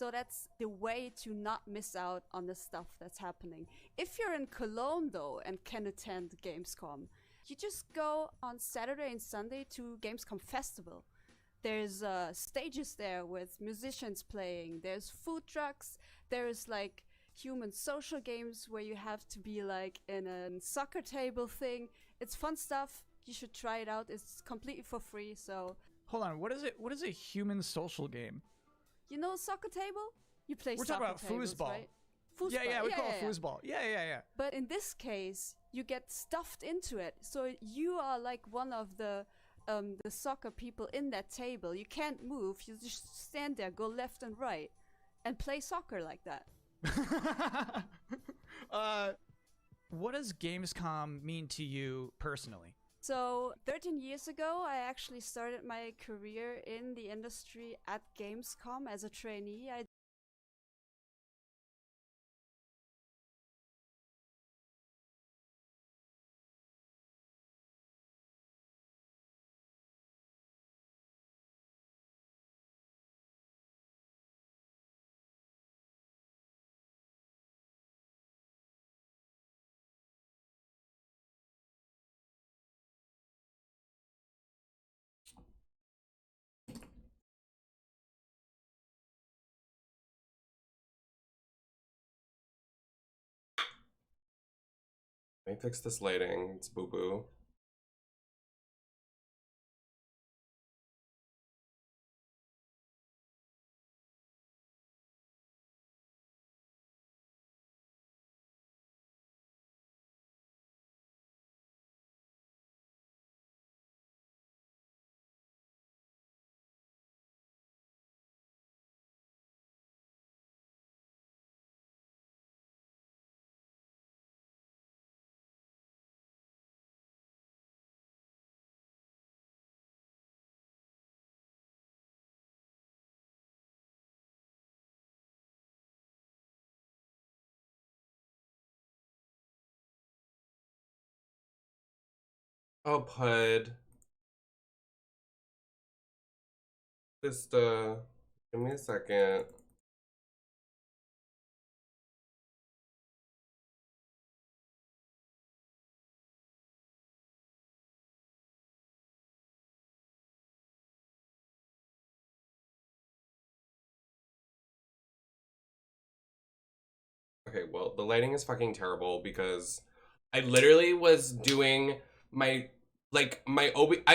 So that's the way to not miss out on the stuff that's happening. If you're in Cologne though and can attend Gamescom, you just go on Saturday and Sunday to Gamescom Festival. There's stages there with musicians playing, there's food trucks, there's like human social games where you have to be like in a soccer table thing. It's fun stuff. You should try it out. It's completely for free, so... Hold on, what is a human social game? You know soccer table? You play We're soccer talking about tables, foosball. right? Foosball. Yeah, we call it foosball. Yeah. But in this case, you get stuffed into it. So you are like one of the soccer people in that table. You can't move. You just stand there, go left and right, and play soccer like that. What does Gamescom mean to you personally? So 13 years ago, I actually started my career in the industry at Gamescom as a trainee. Let me fix this lighting. It's boo-boo. Oh, Pud. Just, give me a second. Okay, well, the lighting is fucking terrible because I literally was doing my I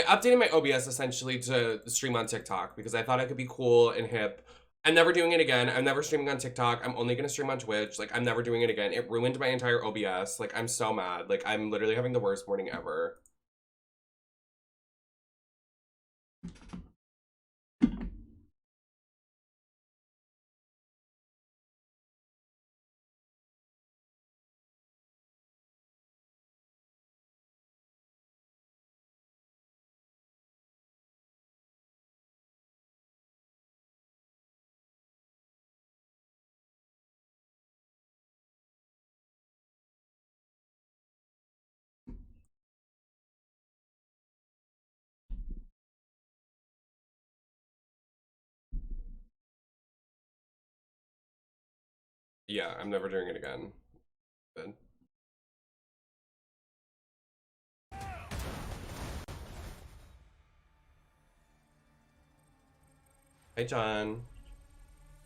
updated my OBS essentially to stream on TikTok because I thought I could be cool and hip. I'm never doing it again. I'm never streaming on TikTok. I'm only gonna stream on Twitch. Like, I'm never doing it again. It ruined my entire OBS. Like, I'm so mad. Like, I'm literally having the worst morning ever. Yeah, I'm never doing it again. Good. Hey, John.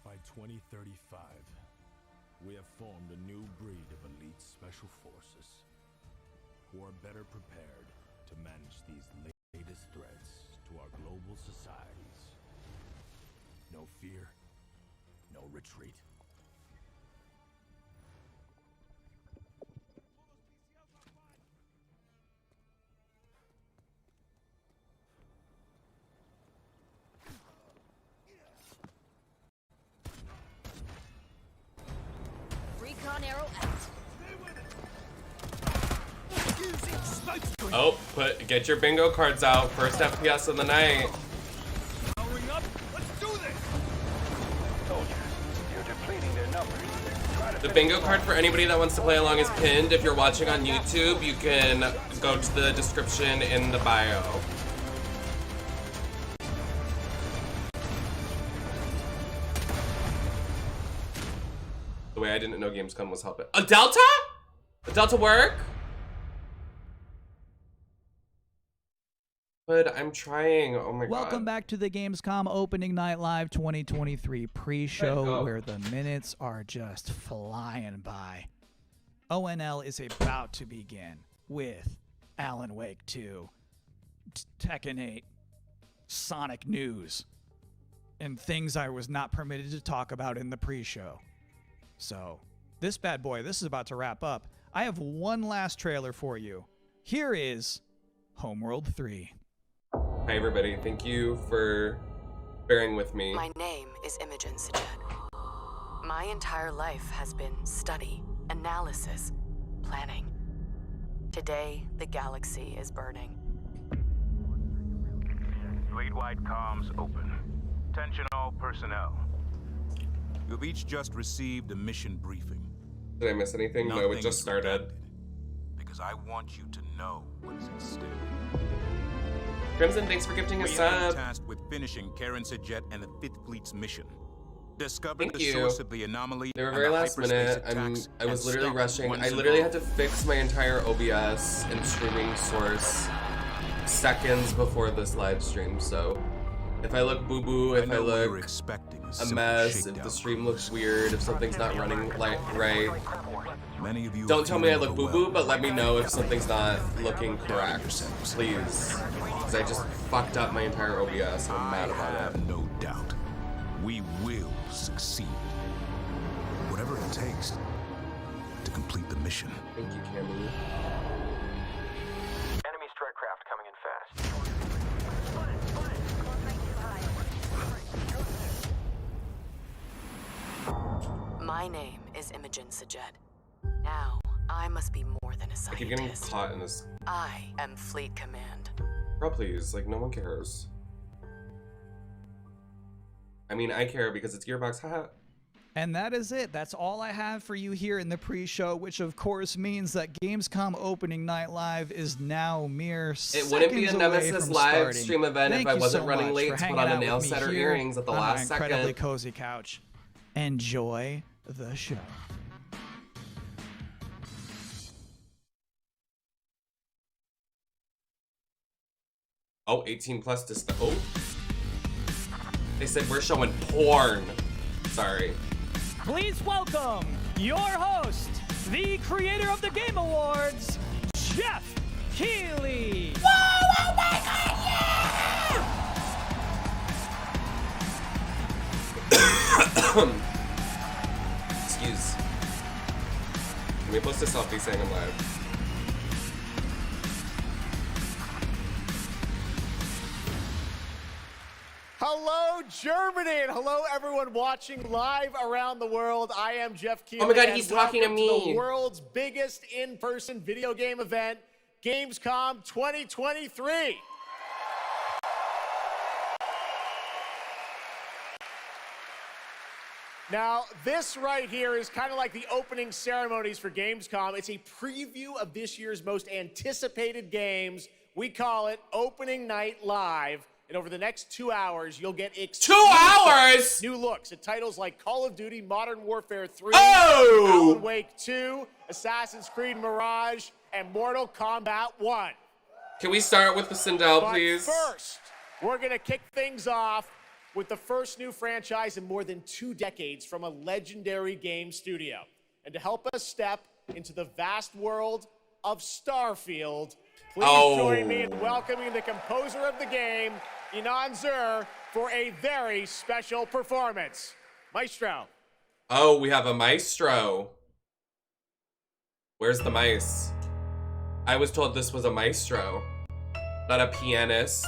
By 2035, we have formed a new breed of elite special forces who are better prepared to manage these latest threats to our global societies. No fear, no retreat. Oh, get your bingo cards out. First FPS of the night. Powering up, let's do this! Soldiers, you're depleting their numbers. The bingo card for anybody that wants to play along is pinned. If you're watching on YouTube, you can go to the description in the bio. The way I didn't know Gamescom was helping. A Delta? A Delta work? But I'm trying. Oh my god. Welcome back to the Gamescom Opening Night Live 2023 pre-show, where the minutes are just flying by. ONL is about to begin with Alan Wake 2, Tekken 8, Sonic news, and things I was not permitted to talk about in the pre-show. So, this bad boy, this is about to wrap up. I have one last trailer for you. Here is Homeworld 3. Hi everybody, thank you for bearing with me. My name is Imogen Sajet. My entire life has been study, analysis, planning. Today, the galaxy is burning. Fleet-wide comms open. Attention all personnel. You've each just received a mission briefing. Did I miss anything? No, it Nothing just is started. redundant, because I want you to know what is at stake. Crimson, thanks for gifting a We have been sub. tasked with finishing Karen Sajet and the 5th Fleet's mission. Discover Thank the you. source of the anomaly. They were and very the last hyperspace minute. attacks I was and literally stop rushing. once I and literally for had to fix my entire OBS and streaming source seconds before this live stream. So if I look boo-boo, all. if I know we were look expecting a simple mess, if shakedown. the stream looks weird, if something's not running like right, Many of you don't are tell me I feeling look boo-boo, overwhelmed. but let me know if something's not looking Doubting correct, yourselves. please. Because I just fucked up my entire OBS and I'm mad I about it. have no doubt. We will succeed. Whatever it takes to complete the mission. Thank you, Cammy. Enemy strike craft coming in fast. My name is Imogen Sajet. Now, I must be more than a I keep getting scientist. caught in this. I am Fleet Command. Bro, please, like, no one cares. I mean, I care because it's Gearbox, haha. And that is it. That's all I have for you here in the pre-show, which of course means that Gamescom Opening Night Live is now mere It wouldn't be a seconds away Nemesis from live starting. stream event Thank if I you wasn't so running much late for to put hanging on a out nail with me set or here earrings at the on my last incredibly second. cozy couch. Enjoy the show. Oh, 18 plus to oh. They said we're showing porn. Sorry. Please welcome your host, the creator of the Game Awards, Jeff Keighley. Excuse. Can we post a selfie saying I'm live? Hello, Germany, and hello, everyone watching live around the world. I am Jeff Keighley. Oh my God, and he's talking to welcome me. the world's biggest in-person video game event, Gamescom 2023. Now, this right here is kind of like the opening ceremonies for Gamescom. It's a preview of this year's most anticipated games. We call it Opening Night Live. And over the next 2 hours, you'll get 2 hours? new looks at titles like Call of Duty, Modern Warfare 3, Oh! Alan Wake 2, Assassin's Creed Mirage, and Mortal Kombat 1. Can we start with the Sindel, But please? first, we're going to kick things off with the first new franchise in more than 2 decades from a legendary game studio. And to help us step into the vast world of Starfield, please join me in welcoming the composer of the game, Inan Zur, for a very special performance. Maestro. Oh, we have a maestro. Where's the mice? I was told this was a maestro, not a pianist.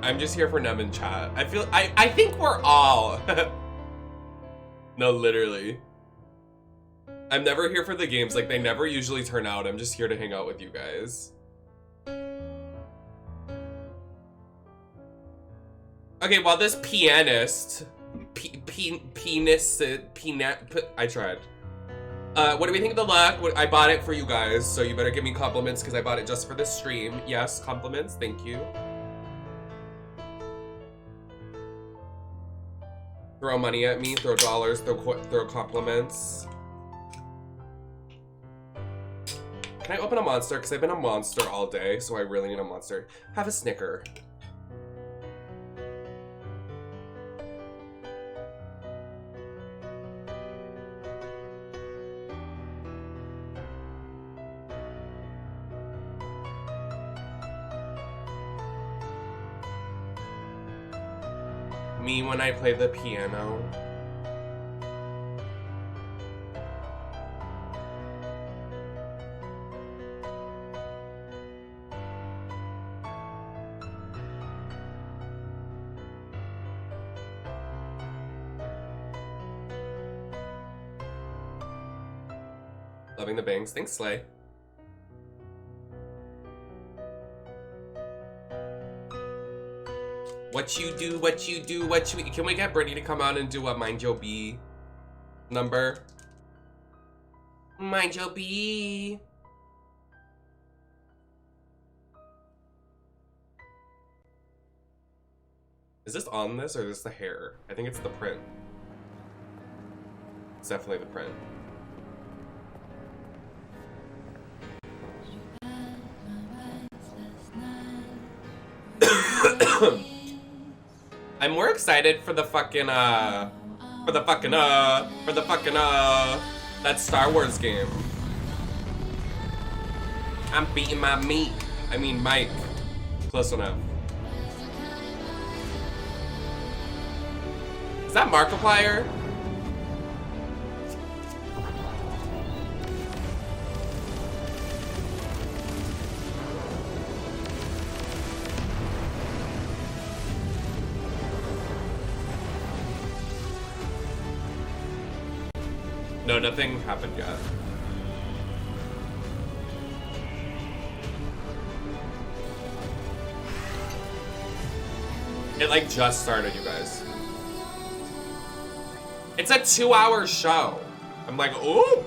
I'm just here for Nem and chat. I think we're all. No, literally. I'm never here for the games. Like, they never usually turn out. I'm just here to hang out with you guys. Okay, while this pianist, I tried. What do we think of the luck? I bought it for you guys, so you better give me compliments because I bought it just for this stream. Yes, compliments, thank you. Throw money at me, throw dollars, throw compliments. Can I open a monster? Because I've been a monster all day, so I really need a monster. Have a Snicker. Me when I play the piano. Loving the bangs. Thanks, Slay. What you do, what you do, what you... Can we get Brittany to come out and do a Mind Your Bee number? Mind Your Bee. Is this on this or is this the hair? I think it's the print. It's definitely the print. I'm more excited for the fucking that Star Wars game. I'm beating my meat. I mean Mike. Close enough. Is that Markiplier? No, nothing happened yet. It like just started, you guys. It's a 2-hour show. I'm like, ooh.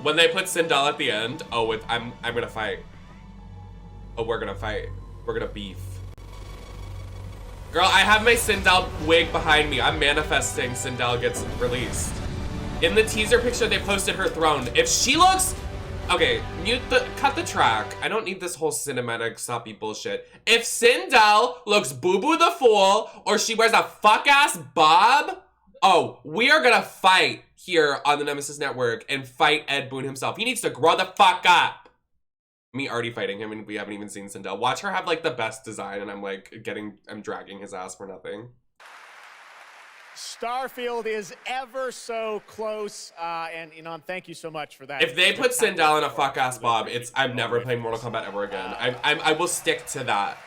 When they put Sindel at the end, oh, I'm gonna fight. Oh, we're gonna fight. We're gonna beef. Girl, I have my Sindel wig behind me. I'm manifesting Sindel gets released. In the teaser picture, they posted her throne. If she looks... Okay, cut the track. I don't need this whole cinematic soppy bullshit. If Sindel looks Boo-Boo the Fool, or she wears a fuck-ass bob, oh, we are gonna fight here on the Nemesis Network and fight Ed Boon himself. He needs to grow the fuck up. Me already fighting him, and we haven't even seen Sindel. Watch her have, like, the best design, and I'm dragging his ass for nothing. Starfield is ever so close, and thank you so much for that. If they put Sindel in a fuck-ass bob, I'm never playing Mortal Kombat ever again. I will stick to that.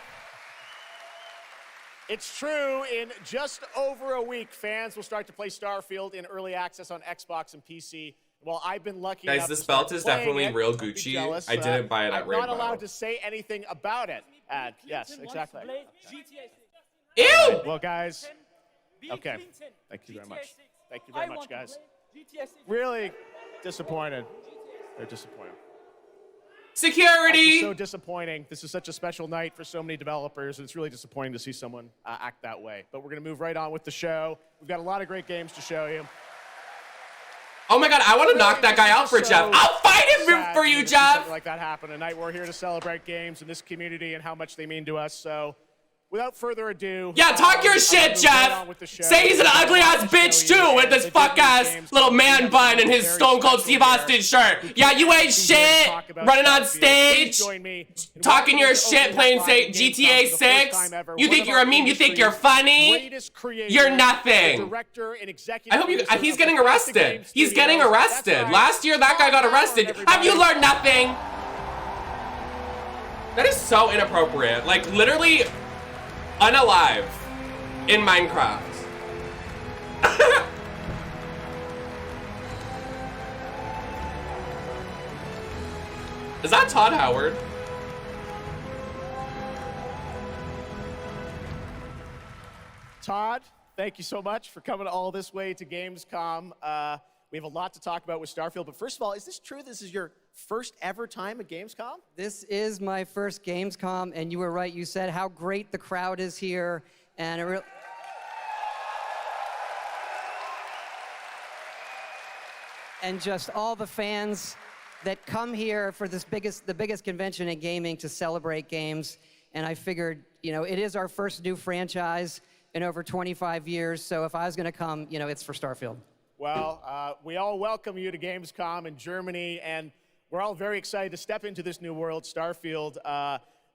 It's true, in just over a week, fans will start to play Starfield in early access on Xbox and PC. Well, I've been lucky enough Guys, this to start belt is playing definitely it. real Don't be Gucci. jealous. I didn't buy it at Rainbow. I'm not allowed to say anything about it. Yes, exactly. Ew! Well, guys, okay. Thank you very much. Thank you very much, guys. Really disappointed. They're disappointed. Security! It's so disappointing. This is such a special night for so many developers, and it's really disappointing to see someone act that way. But we're going to move right on with the show. We've got a lot of great games to show you. Oh my god, I want to knock that guy out for Jeff. I'll fight him for you, Jeff! Something like that happen tonight. We're here to celebrate games in this community and how much they mean to us. So, without further ado... Yeah, talk your shit, Jeff! Say he's an ugly-ass bitch, too, with his fuck-ass little man bun and his Stone Cold Steve Austin shirt. Yeah, you ain't shit! Running on stage, talking your shit, playing, say, GTA 6. You think you're a meme? You think you're funny? You're nothing. I hope he's getting arrested. He's getting arrested. Last year, that guy got arrested. Have you learned nothing? That is so inappropriate. Like, literally... unalive in Minecraft. Is that Todd Howard? Todd, thank you so much for coming all this way to Gamescom. We have a lot to talk about with Starfield, but first of all, is this true? This is your first ever time at Gamescom? This is my first Gamescom, and you were right. You said how great the crowd is here, and and just all the fans that come here for the biggest convention in gaming to celebrate games. And I figured, you know, it is our first new franchise in over 25 years. So if I was going to come, you know, it's for Starfield. Well, we all welcome you to Gamescom in Germany, and we're all very excited to step into this new world, Starfield,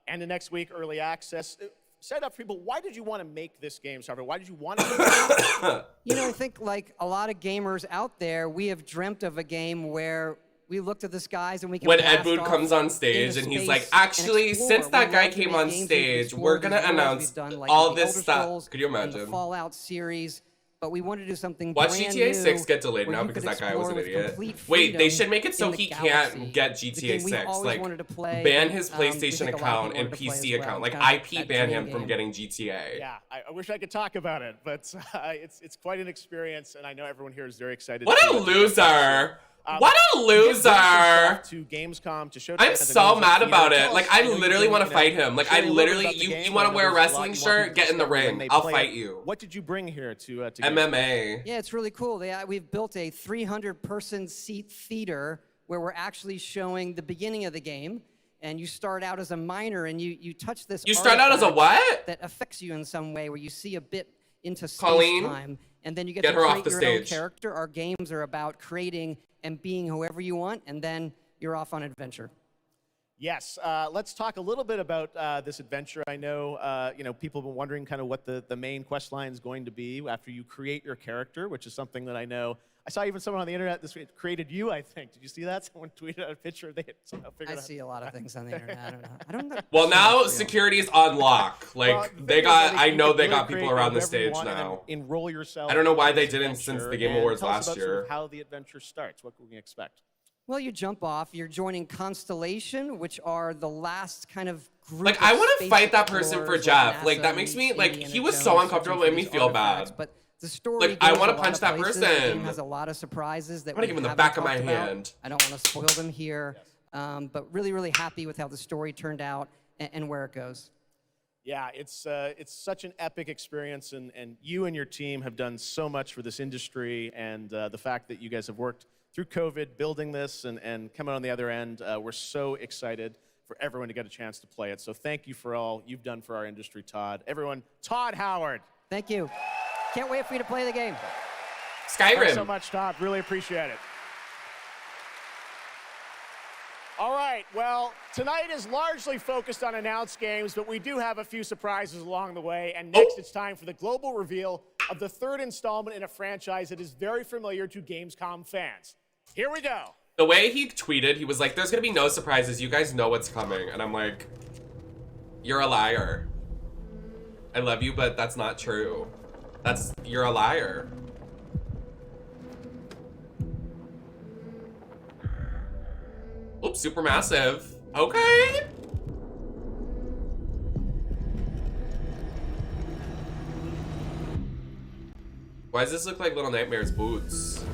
and the next week, early access. Set up for people, why did you want to make this game, Starfield? Why did you want to You know, I think like a lot of gamers out there, we have dreamt of a game where we looked at the skies and we can when blast Ed Boon off comes on stage and he's like, space actually, and since explore. that We guy love to came make on games we can stage, explore we're these gonna worlds announce we've done, like all with the this Elder stuff. Scrolls Could you and the imagine? Fallout series, but we wanted to do something Watch brand GTA new 6 get delayed where now you because could that guy was an explore with idiot. complete Wait, they freedom should make it so in the he galaxy. can't get The GTA game we've 6. always Like, wanted to play, ban his we think PlayStation a lot of account people and wanted to play PC as well. account. Like, Kind of IP that ban dream him from game. getting GTA. Yeah, I wish I could talk about it, but it's quite an experience, and I know everyone here is very excited. What a loser! What a loser! To Gamescom to show. I'm so mad about it. Like, I literally want to fight him. Like, I literally, you want to wear a wrestling shirt? Get in the ring. I'll fight you. What did you bring here to MMA. Yeah, it's really cool. We've built a 300-person seat theater where we're actually showing the beginning of the game. And you start out as a miner, and you touch this. You start out as a what? That affects you in some way, where you see a bit into Colleen, space-time, and then you get get to her create off the your stage. own character. Our games are about creating and being whoever you want, and then you're off on adventure. Yes, let's talk a little bit about this adventure. I know, you know, people have been wondering kind of what the main quest line is going to be after you create your character, which is something that I know. I saw even someone on the internet this week created you, I think. Did you see that? Someone tweeted out a picture. They had somehow figured out. I see a lot of things on the internet. I don't know. Well, now security is on lock. Like, Well, they got, I know they really got people create around the whatever you stage want and then now. Enroll yourself. I don't know why in they this didn't since adventure, the Game and Awards tell us last about sort year. of how the adventure starts. What can we expect? Well, you jump off. You're joining Constellation, which are the last kind of group. Like, of I want to space fight that person for explorers Jeff. Like, NASA that makes me, meets like, Indiana he was Jones so uncomfortable, searching it made for me these feel artifacts, bad. But the story Like, I goes wanna a lot punch of that places. The person. game has a lot of surprises that I wanna we give him the haven't back of my talked about. hand. I don't want to spoil them here, but really, really happy with how the story turned out and where it goes. Yeah, it's such an epic experience, and you and your team have done so much for this industry, and the fact that you guys have worked through COVID, building this, and coming on the other end, we're so excited for everyone to get a chance to play it. So thank you for all you've done for our industry, Todd. Everyone, Todd Howard. Thank you. Can't wait for you to play the game. Skyrim. Thanks so much, Todd. Really appreciate it. All right, well, tonight is largely focused on announced games, but we do have a few surprises along the way. And next, it's time for the global reveal of the third installment in a franchise that is very familiar to Gamescom fans. Here we go. The way he tweeted, he was like, there's gonna be no surprises. You guys know what's coming. And I'm like, you're a liar. I love you, but that's not true. You're a liar. Oops, supermassive. Okay. Why does this look like Little Nightmares boots?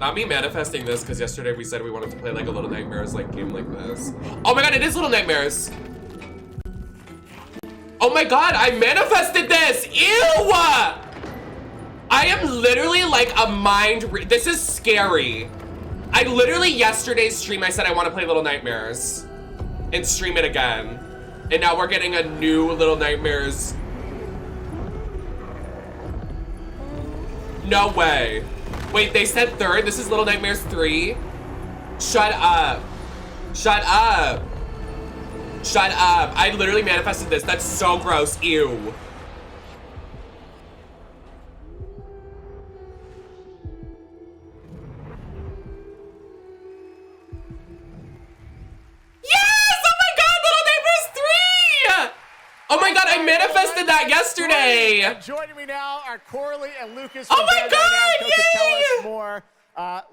Not me manifesting this, because yesterday we said we wanted to play like a Little Nightmares like game like this. Oh my god, it is Little Nightmares! Oh my god, I manifested this! Ew! I am literally like a mind this is scary. I literally yesterday's stream I said I want to play Little Nightmares and stream it again. And now we're getting a new Little Nightmares. No way. Wait, they said third? This is Little Nightmares 3? Shut up. Shut up. Shut up. I literally manifested this. That's so gross. Ew. Yes! Oh my god, Little Nightmares 3! Oh my god, I manifested that yesterday! Joining me now are Corley and Lucas. Oh my god, to tell us yay! more.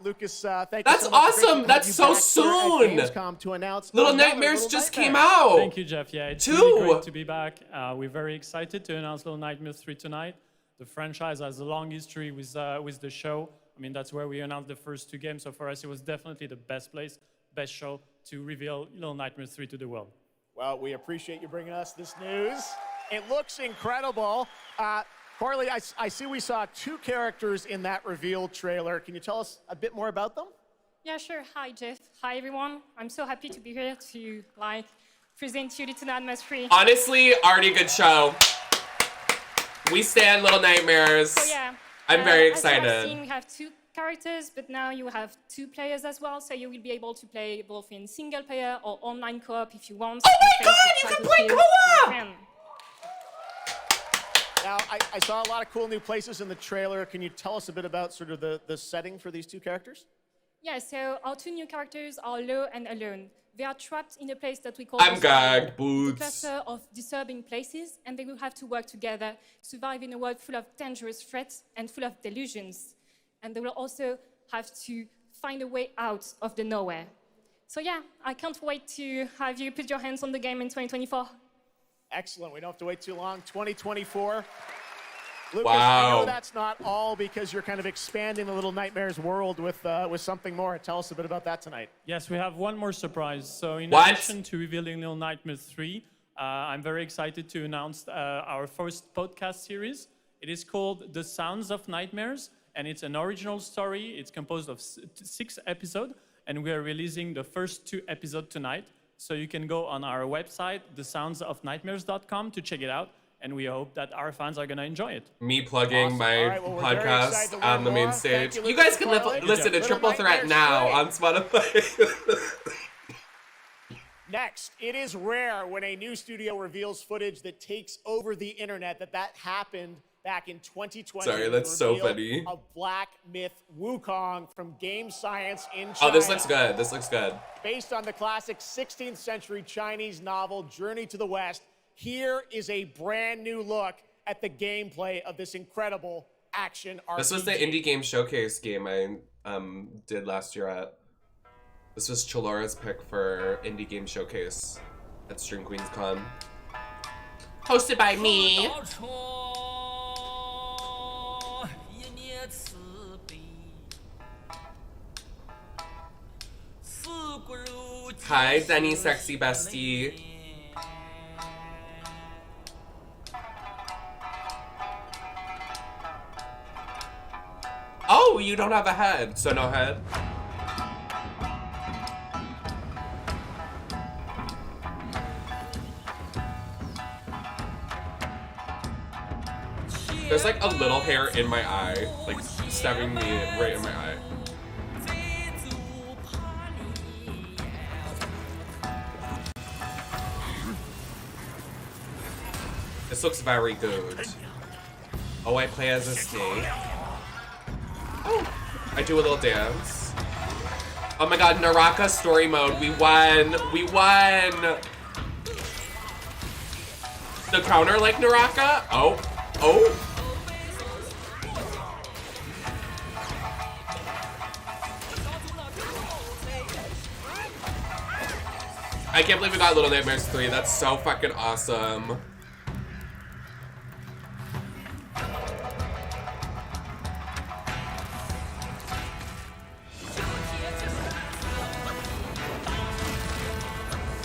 Lucas, thank That's you so much. awesome. Great to have That's you so back here soon. at Gamescom to announce Little another Nightmares Little just Nightmares. came out. Thank you, Jeff. Yeah, it's Two. really great to be back. We're very excited to announce Little Nightmares 3 tonight. The franchise has a long history with the show. I mean, that's where we announced the first two games. So for us, it was definitely the best place, best show to reveal Little Nightmares 3 to the world. Well, we appreciate you bringing us this news. It looks incredible. Corley, I see we saw 2 characters in that reveal trailer. Can you tell us a bit more about them? Yeah, sure. Hi, Jeff. Hi, everyone. I'm so happy to be here to, present you Little Nightmares 3. Honestly, already a good show. We stand Little Nightmares. So, yeah. I'm very As you have excited. seen, we have 2 characters, but now you have 2 players as well, so you will be able to play both in single player or online co-op if you want. Oh my god, you can play co-op! Now, I saw a lot of cool new places in the trailer. Can you tell us a bit about sort of the setting for these 2 characters? Yeah, so our 2 new characters are Low and Alone. They are trapped in a place that we call I'm the gagged, a boots. cluster of disturbing places, and they will have to work together, survive in a world full of dangerous threats and full of delusions. And they will also have to find a way out of the nowhere. So yeah, I can't wait to have you put your hands on the game in 2024. Excellent. We don't have to wait too long. 2024. Lucas, Wow. I know that's not all because you're kind of expanding the Little Nightmares world with something more. Tell us a bit about that tonight. Yes, we have one more surprise. So in What? addition to revealing Little Nightmares 3, I'm very excited to announce our first podcast series. It is called The Sounds of Nightmares, and it's an original story. It's composed of 6 episodes, and we are releasing the first 2 episodes tonight. So you can go on our website, thesoundsofnightmares.com, to check it out. And we hope that our fans are going to enjoy it. Me plugging Awesome. my All right, well, we're very excited podcast to learn on the main more. Thank stage. you, You guys Lucas can Carly. listen to Little Triple Threat Nightmares now 3. on Spotify. Next, it is rare when a new studio reveals footage that takes over the internet. That happened back in 2020. Sorry, with that's the so reveal funny. Of Black Myth Wukong from Game Science in China. Oh, this looks good. This looks good. Based on the classic 16th century Chinese novel Journey to the West, here is a brand new look at the gameplay of this incredible action RPG. This was the indie game showcase game I did last year at. This was Chalora's pick for indie game showcase at Stream Queens Con. Hosted by me. Hi, Denny, sexy bestie. Oh, you don't have a head, so no head. There's like a little hair in my eye, like stabbing me right in my eye. This looks very good. Oh, I play as a snake. Oh, I do a little dance. Oh my god, Naraka story mode. We won. We won. The counter like Naraka? Oh. Oh. I can't believe we got Little Nightmares 3. That's so fucking awesome.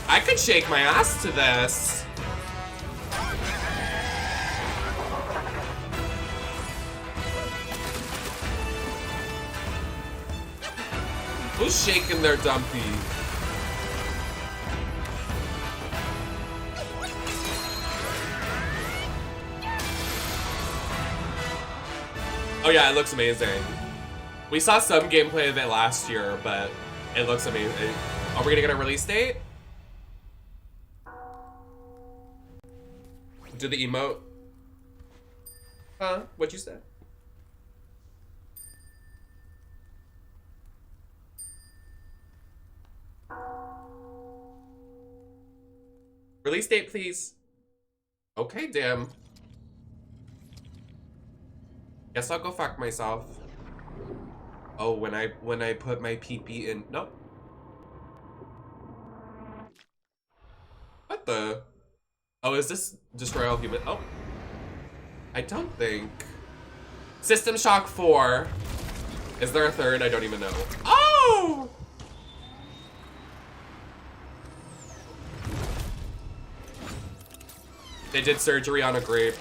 I could shake my ass to this. Who's shaking their dumpy? Oh yeah, it looks amazing. We saw some gameplay of it last year, but it looks amazing. Are we gonna get a release date? Do the emote? Huh? What'd you say? Release date, please. Okay, damn. Guess I'll go fuck myself. Oh, when I put my pee-pee in. Nope. What the? Oh, is this Destroy All Human? Oh. I don't think. System Shock 4. Is there a third? I don't even know. Oh! They did surgery on a grape.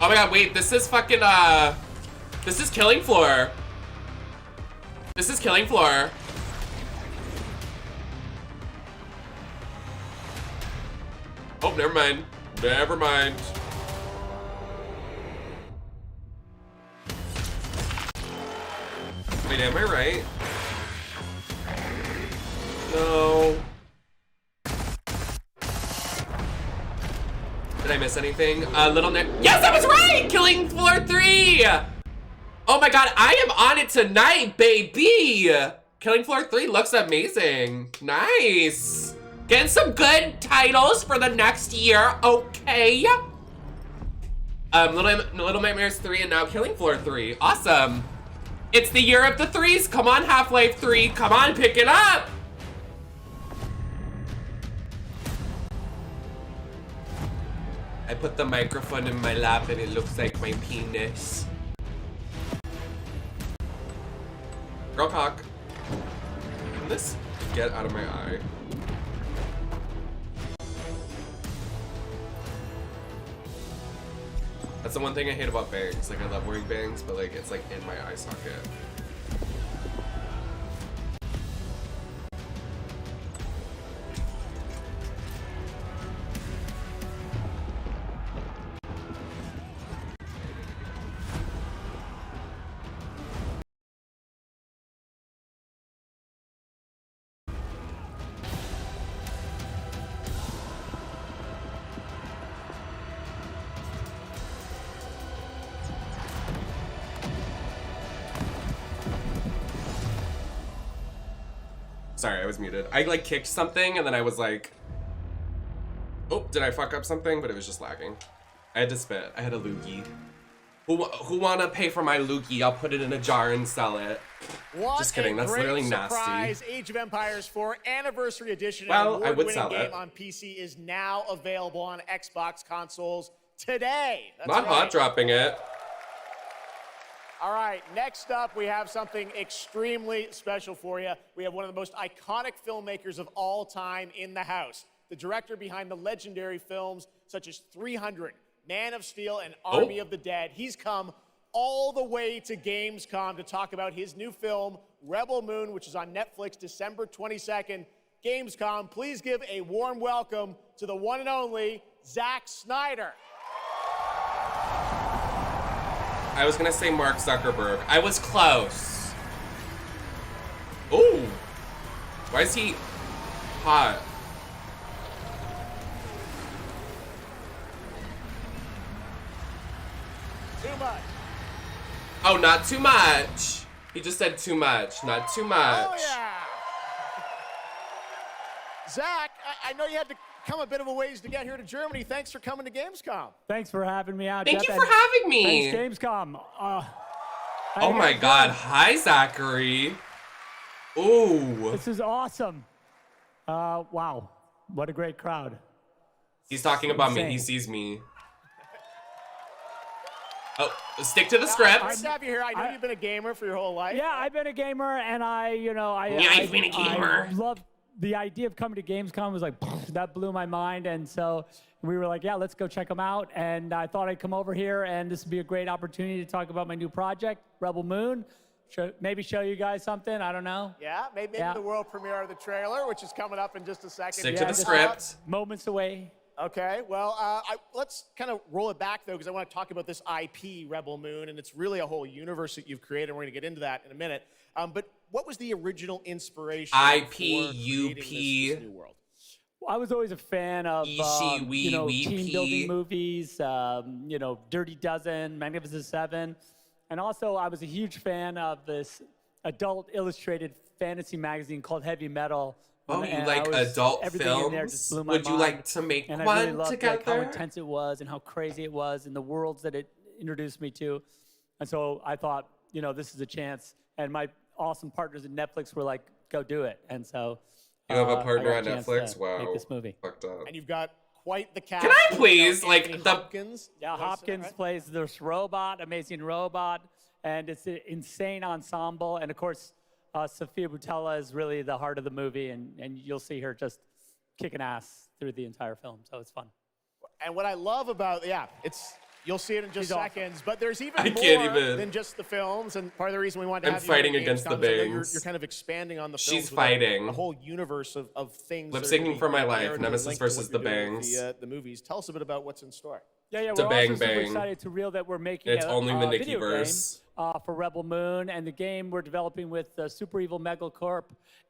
my god, wait, this is fucking, this is Killing Floor. This is Killing Floor. Oh, never mind. Never mind. Wait, am I right? No. Did I miss anything? Little Nick. Yes, I was right! Killing Floor 3! Oh my god, I am on it tonight, baby! Killing Floor 3 looks amazing. Nice. Getting some good titles for the next year, okay? Little Nightmares 3 and now Killing Floor 3. Awesome. It's the year of the threes. Come on, Half-Life 3. Come on, pick it up. I put the microphone in my lap and it looks like my penis. Girl cock. Can this get out of my eye? That's the one thing I hate about bangs. Like, I love wearing bangs, but like, it's like in my eye socket. Sorry, I was muted. I like kicked something and then I was like, oh, did I fuck up something? But it was just lagging. I had to spit. I had a loogie. Who wanna pay for my loogie? I'll put it in a jar and sell it. What just kidding. That's literally nasty. Surprise. Age of Empires 4 Anniversary Edition. Well, I would award-winning sell game it. on PC is now available on Xbox consoles today. That's Not right. hot dropping it. All right, next up, we have something extremely special for you. We have one of the most iconic filmmakers of all time in the house. The director behind the legendary films such as 300, Man of Steel, and Army of the Dead. He's come all the way to Gamescom to talk about his new film, Rebel Moon, which is on Netflix December 22nd. Gamescom, please give a warm welcome to the one and only Zack Snyder. I was gonna say Mark Zuckerberg. I was close. Ooh. Why is he hot? Too much. Oh, not too much. He just said too much. Not too much. Oh, yeah. Zack, I know you had to come a bit of a ways to get here to Germany. Thanks for coming to Gamescom. Thanks for having me out. Thank Jeff, you for having me. Thanks, Gamescom. Oh my God. Hi, Zachary. Ooh. This is awesome. Wow. What a great crowd. He's talking about me. He sees me. Oh, stick to the script. Nice to have you here. I know you've been a gamer for your whole life. Yeah, I've been a gamer, and I've been a gamer. I love the idea of coming to Gamescom. Was like, that blew my mind, and so we were like, yeah, let's go check them out. And I thought I'd come over here, and this would be a great opportunity to talk about my new project, Rebel Moon. Maybe show you guys something. I don't know. Yeah, maybe the world premiere of the trailer, which is coming up in just a second. Stick to the script. Moments away. Okay, well, let's kind of roll it back, though, because I want to talk about this IP, Rebel Moon, and it's really a whole universe that you've created, and we're going to get into that in a minute. But what was the original inspiration for creating this new world? Well, I was always a fan of team building movies, Dirty Dozen, Magnificent Seven, and also I was a huge fan of this adult illustrated fantasy magazine called Heavy Metal. Oh, you like adult films? Would you like to make one together? And I really loved like, how intense it was and how crazy it was and the worlds that it introduced me to. And so I thought, this is a chance. And my awesome partners at Netflix were like, go do it. And so you have a partner at Netflix? To wow. make this movie. Fucked up. And you've got quite the cast. Can I please, Hopkins? Yeah, Hopkins plays this robot, amazing robot. And it's an insane ensemble. And of course, Sophia Boutella is really the heart of the movie, and you'll see her just kicking ass through the entire film, so it's fun. And what I love about, it's You'll see it in just seconds, but there's even I more can't even. than just the films, and part of the reason we wanted to I'm have fighting you on against the Gamescom is I know bangs. you're kind of expanding on the films. She's with fighting. a whole universe of things. Lip that are gonna syncing be for my life. narratively Nemesis linked to what versus you're the doing with bangs. The movies. Tell us a bit about what's in store. Yeah, It's a we're bang also super bang. excited to reveal that we're making It's a only the video Nikiverse. game for Rebel Moon, and the game we're developing with Super Evil Megacorp,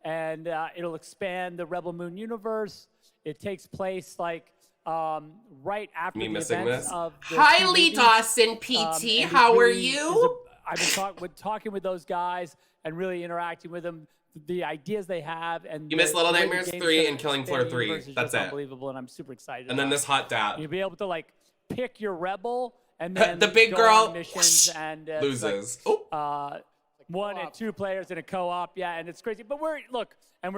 and it'll expand the Rebel Moon universe. It takes place like right after Me the missing events this? of the Hi, two Lee movies. Dawson, PT. And it How are really is you? I've been talking with those guys and really interacting with them. The ideas they have, and You missed Little the way the Nightmares game's 3 gonna and Killing expand Floor the 3. universe is That's just it. unbelievable, and I'm super excited. And then about this it. hot dad. You'll be able to like pick your rebel, and then The big go girl on missions and it's loses. Like, 1 and 2 players in a co-op, yeah, and it's crazy. But we're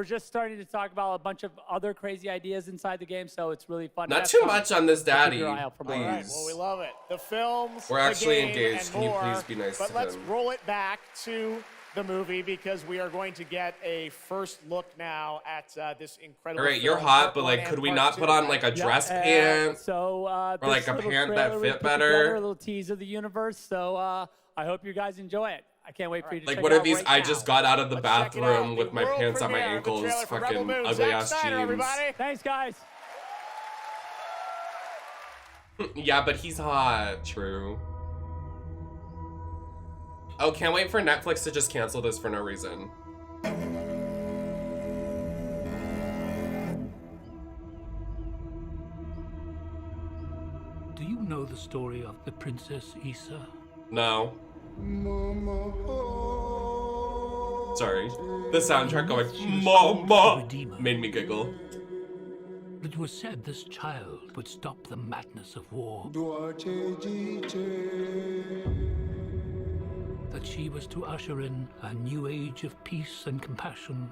just starting to talk about a bunch of other crazy ideas inside the game, so it's really fun. Not That's too fun. much on this So keep daddy, your eye out for more. All right, well, we love it. The films, We're the actually game, engaged. and Can you more. please be nice But to let's him? roll it back to the movie because we are going to get a first look now at this incredible. All right, you're film, hot, part but one like, and could we part not two, put on right? like a dress Yeah, pant? So or this like a little pant that trailer we fit put together, better? a little tease of the universe. So I hope you guys enjoy it. I can't wait for you to Like, check what it are out these? right I now. just got out of the Let's check it out. bathroom The with my world pants on my premiere of the ankles, trailer for Rebel fucking Moon. ugly Zack ass Snyder, jeans. everybody. Thanks, guys. Yeah, but he's hot. True. Oh, can't wait for Netflix to just cancel this for no reason. Do you know the story of the Princess Issa? No. Sorry. The soundtrack going, Mama, made me giggle. It was said this child would stop the madness of war. That she was to usher in a new age of peace and compassion.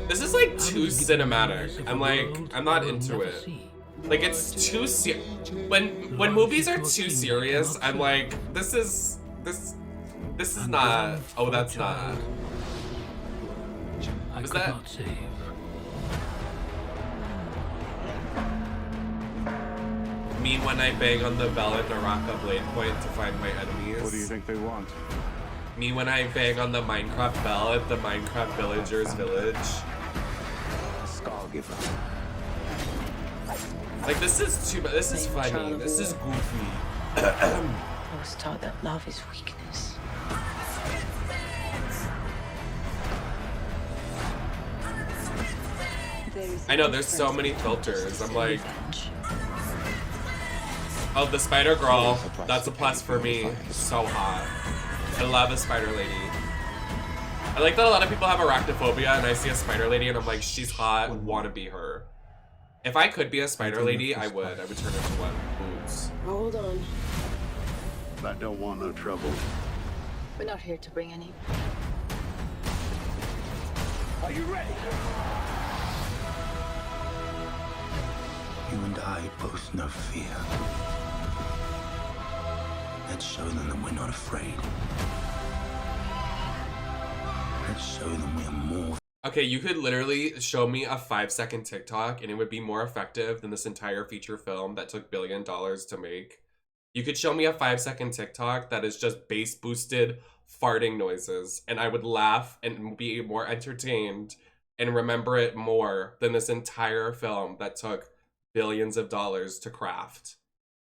This is like too cinematic. I'm not into it. Like, it's too when movies are too serious, I'm like, this is not. Oh, that's not. I Was could that? not save. Me when I bang on the bell at Naraka Blade Point to find my enemies. What do you think they want? Me when I bang on the Minecraft bell at the Minecraft villagers village. Skullgiver. Like, this is too. This is funny. This is goofy. I was taught that love is weakness. I know there's so many filters. I'm like, oh, the Spider Girl. That's a plus for me. So hot. I love a Spider Lady. I like that a lot of people have arachnophobia, and I see a Spider Lady, and I'm like, she's hot. Wanna be her. If I could be a Spider Lady, I would. I would turn into one. Boots. Hold on. I don't want no trouble. We're not here to bring any. Are you ready? You and I both know fear. Let's show them that we're not afraid. Let's show them we are more. Okay, you could literally show me a 5-second TikTok and it would be more effective than this entire feature film that took $1 billion to make. You could show me a 5-second TikTok that is just bass boosted farting noises and I would laugh and be more entertained and remember it more than this entire film that took billions of dollars to craft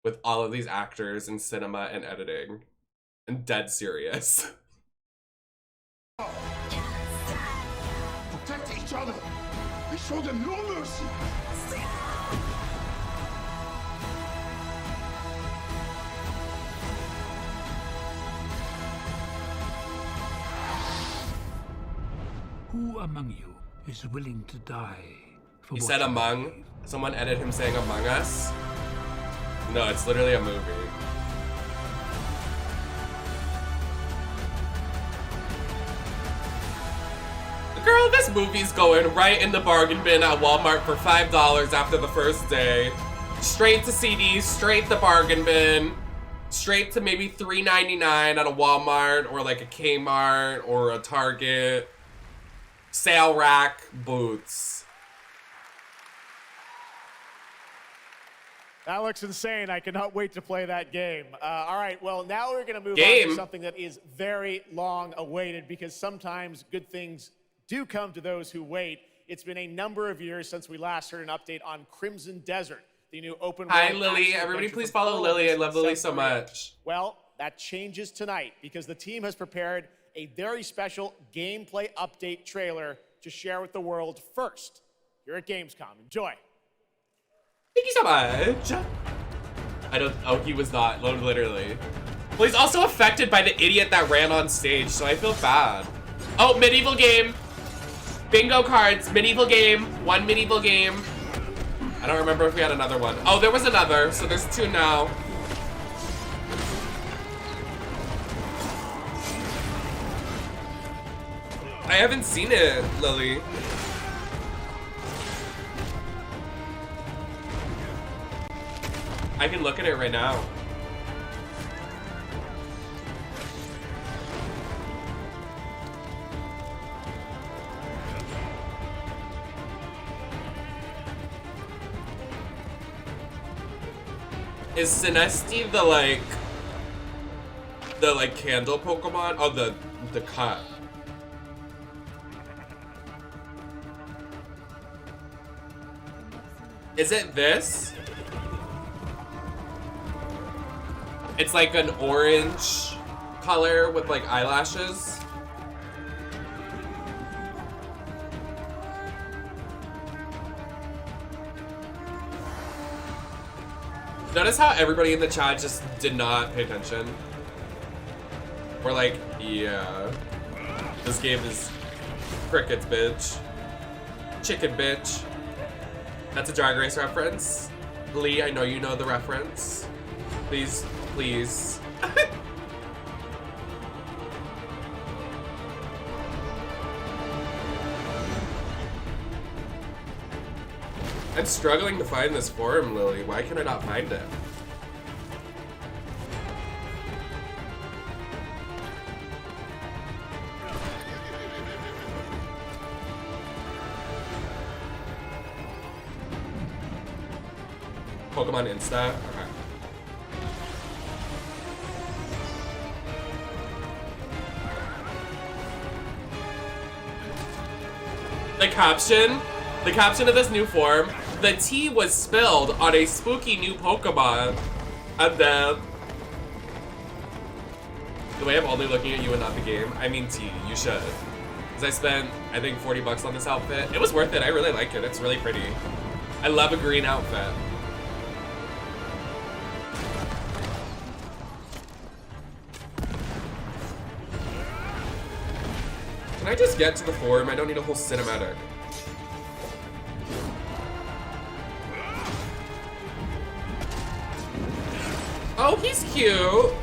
with all of these actors and cinema and editing and dead serious. Protect each other. We show them no mercy. Who among you is willing to die for He what said you among. believe? Someone edit him saying Among Us. No, it's literally a movie. Girl, this movie's going right in the bargain bin at Walmart for $5 after the first day. Straight to CDs, straight to bargain bin. Straight to maybe $3.99 at a Walmart or like a Kmart or a Target. Sale rack boots. That looks insane. I cannot wait to play that game. All right, well, now we're going to move on to something that is very long awaited because sometimes good things do come to those who wait. It's been a number of years since we last heard an update on Crimson Desert, the new open world. Hi, Lily. Everybody please follow Lily. I love Lily so much. Well, that changes tonight because the team has prepared a very special gameplay update trailer to share with the world first here at Gamescom. Enjoy. Thank you so much. Oh, he was not, literally. Well, he's also affected by the idiot that ran on stage, so I feel bad. Oh, medieval game. Bingo cards, medieval game, one medieval game. I don't remember if we had another one. Oh, there was another, so there's two now. I haven't seen it, Lily. I can look at it right now. Is Sinesti the candle Pokemon? Oh, the cut. Is it this? It's like an orange color with like eyelashes. Notice how everybody in the chat just did not pay attention. We're like, yeah. This game is crickets, bitch. Chicken, bitch. That's a Drag Race reference. Lee, I know you know the reference. Please, please. I'm struggling to find this forum, Lily. Why can I not find it? Pokemon Insta? Okay. The caption of this new form, the tea was spilled on a spooky new Pokemon. And then, the way I'm only looking at you and not the game, I mean tea, you should. Because I spent, I think, 40 bucks on this outfit. It was worth it, I really like it, it's really pretty. I love a green outfit. Can I just get to the forum? I don't need a whole cinematic. Oh, he's cute.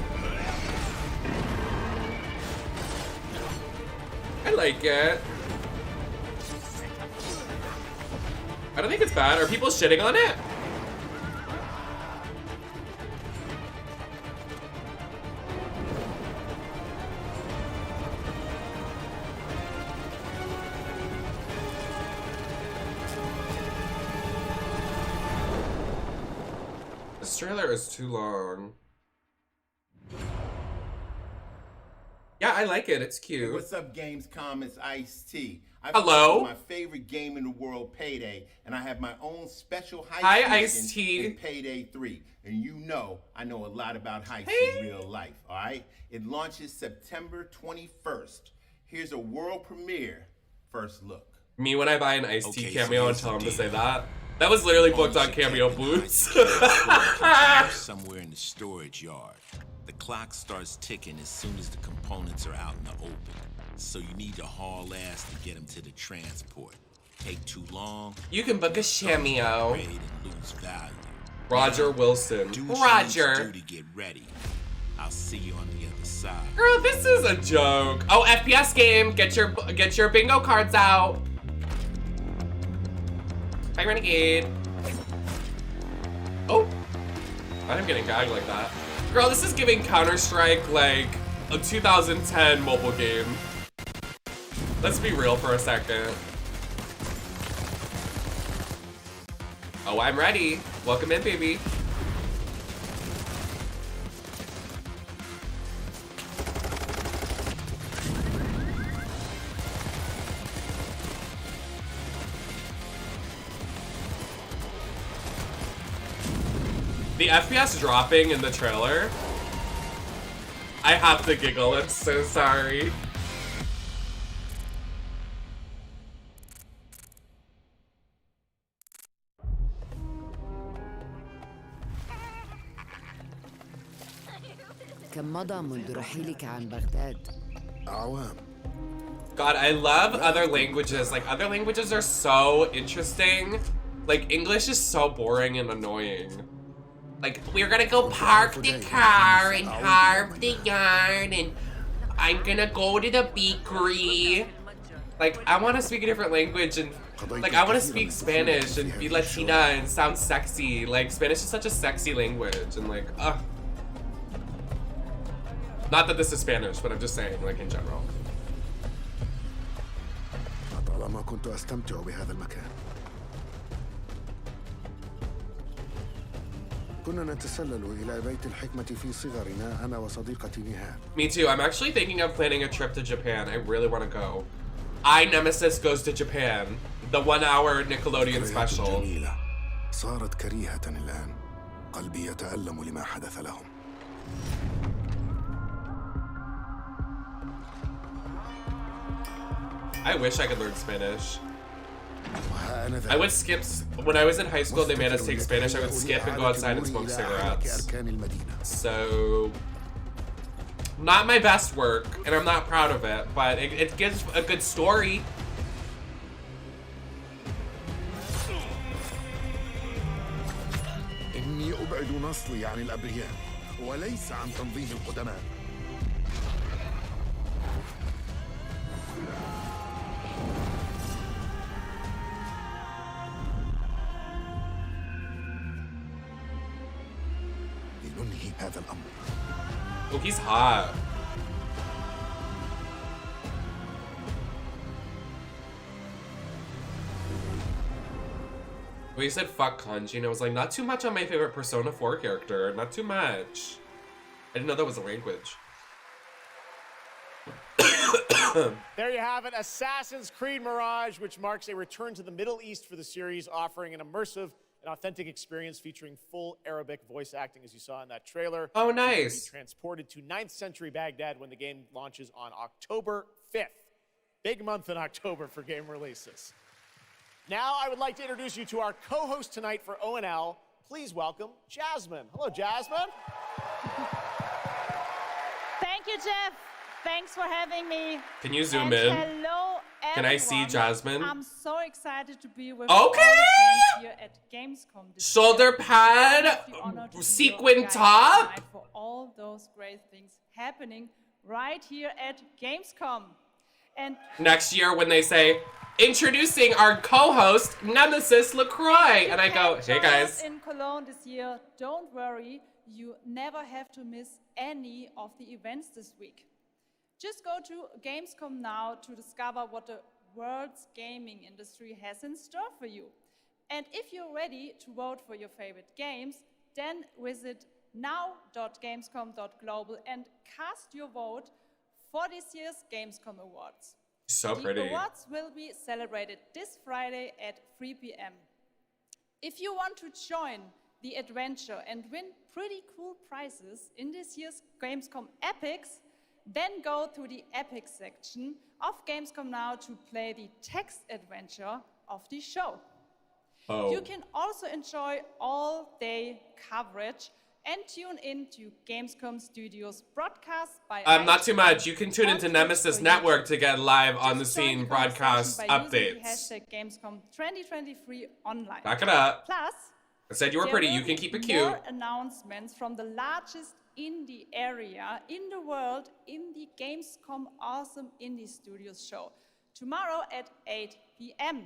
I like it. I don't think it's bad. Are people shitting on it? This trailer is too long. Yeah, I like it. It's cute. Hey, what's up, Gamescom? It's Ice-T. Hello. My favorite game in the world, Payday, and I have my own special heist Hi, mission Ice-T. in Payday 3. And you know I know a lot about heists in real life, all right? It launches September 21st. Here's a world premiere first look. Me when I buy an Ice-T cameo and tell him to say that. That was literally booked on Cameo Boots. Somewhere in the storage yard. The clock starts ticking as soon as the components are out in the open. So you need to haul ass to get them to the transport. Take too long. You can book a cameo. And lose value. Roger Wilson. Do what Roger. you need to do to get ready. I'll see you on the other side. Girl, this is a joke. Oh, FPS game. Get your bingo cards out. Hi, Renegade. Oh. I'm getting gagged like that. Girl, this is giving Counter-Strike like a 2010 mobile game. Let's be real for a second. Oh, I'm ready. Welcome in, baby. The FPS dropping in the trailer. I have to giggle, I'm so sorry. كم مضى منذ رحيلك عن بغداد؟ أعوام. God, I love other languages. Like, other languages are so interesting. Like, English is so boring and annoying. Like, we're gonna go park the car and carve the yarn, and I'm gonna go to the bakery. Like, I want to speak a different language, and like, I want to speak Spanish and be Latina and sound sexy. Like, Spanish is such a sexy language, and like, ugh. Not that this is Spanish, but I'm just saying, like, in general. طالما كنت أستمتع بهذا المكان. كنا نتسلل إلى بيت الحكمة في صغرنا أنا وصديقتي نهاد. Me too. I'm actually thinking of planning a trip to Japan. I really want to go. Nemesis goes to Japan. The 1-hour Nickelodeon special. جميلة. صارت كريهة الآن. قلبي يتألم لما حدث لهم. I wish I could learn Spanish. I would skip, when I was in high school, they made us take Spanish. I would skip and go outside and smoke cigarettes. So, not my best work, and I'm not proud of it, but it gives a good story. إني أبعد نصلي عن الأبرياء وليس عن تنظيم القدماء. لننهي هذا الأمر. Oh, he's hot. Well, he said fuck kanji, and I was like, not too much on my favorite Persona 4 character. Not too much. I didn't know that was a language. There you have it, Assassin's Creed Mirage, which marks a return to the Middle East for the series, offering an immersive and authentic experience featuring full Arabic voice acting, as you saw in that trailer. Oh, nice. You'll be transported to 9th century Baghdad when the game launches on October 5th. Big month in October for game releases. Now, I would like to introduce you to our co-host tonight for ONL. Please welcome Jasmine. Hello, Jasmine. Thank you, Jeff. Thanks for having me. Can you zoom and in? Hello, everyone. Can I see Jasmine? I'm so excited to be with Okay. all the fans here at Gamescom this Shoulder year. pad, It's the honor to be sequin your guide top. tonight for all those great things happening right here at Gamescom. And Next year when they say, introducing our co-host, Nemesis LaCroix. And I go, hey guys. in Cologne this year, don't worry, you never have to miss any of the events this week. Just go to Gamescom now to discover what the world's gaming industry has in store for you. And if you're ready to vote for your favorite games, then visit now.gamescom.global and cast your vote for this year's Gamescom Awards. So pretty. The awards will be celebrated this Friday at 3 p.m. If you want to join the adventure and win pretty cool prizes in this year's Gamescom Epics, then go to the Epic section of Gamescom now to play the text adventure of the show. Oh. You can also enjoy all-day coverage and tune in to Gamescom Studios broadcast by Not too much. You can tune into Nemesis Network to get live on the scene broadcast updates. Hashtag Gamescom 2023 online. Back it up. Plus, I said you were there pretty. will You can be keep it cute. more announcements from the largest indie area in the world in the Gamescom Awesome Indie Studios show tomorrow at 8 p.m.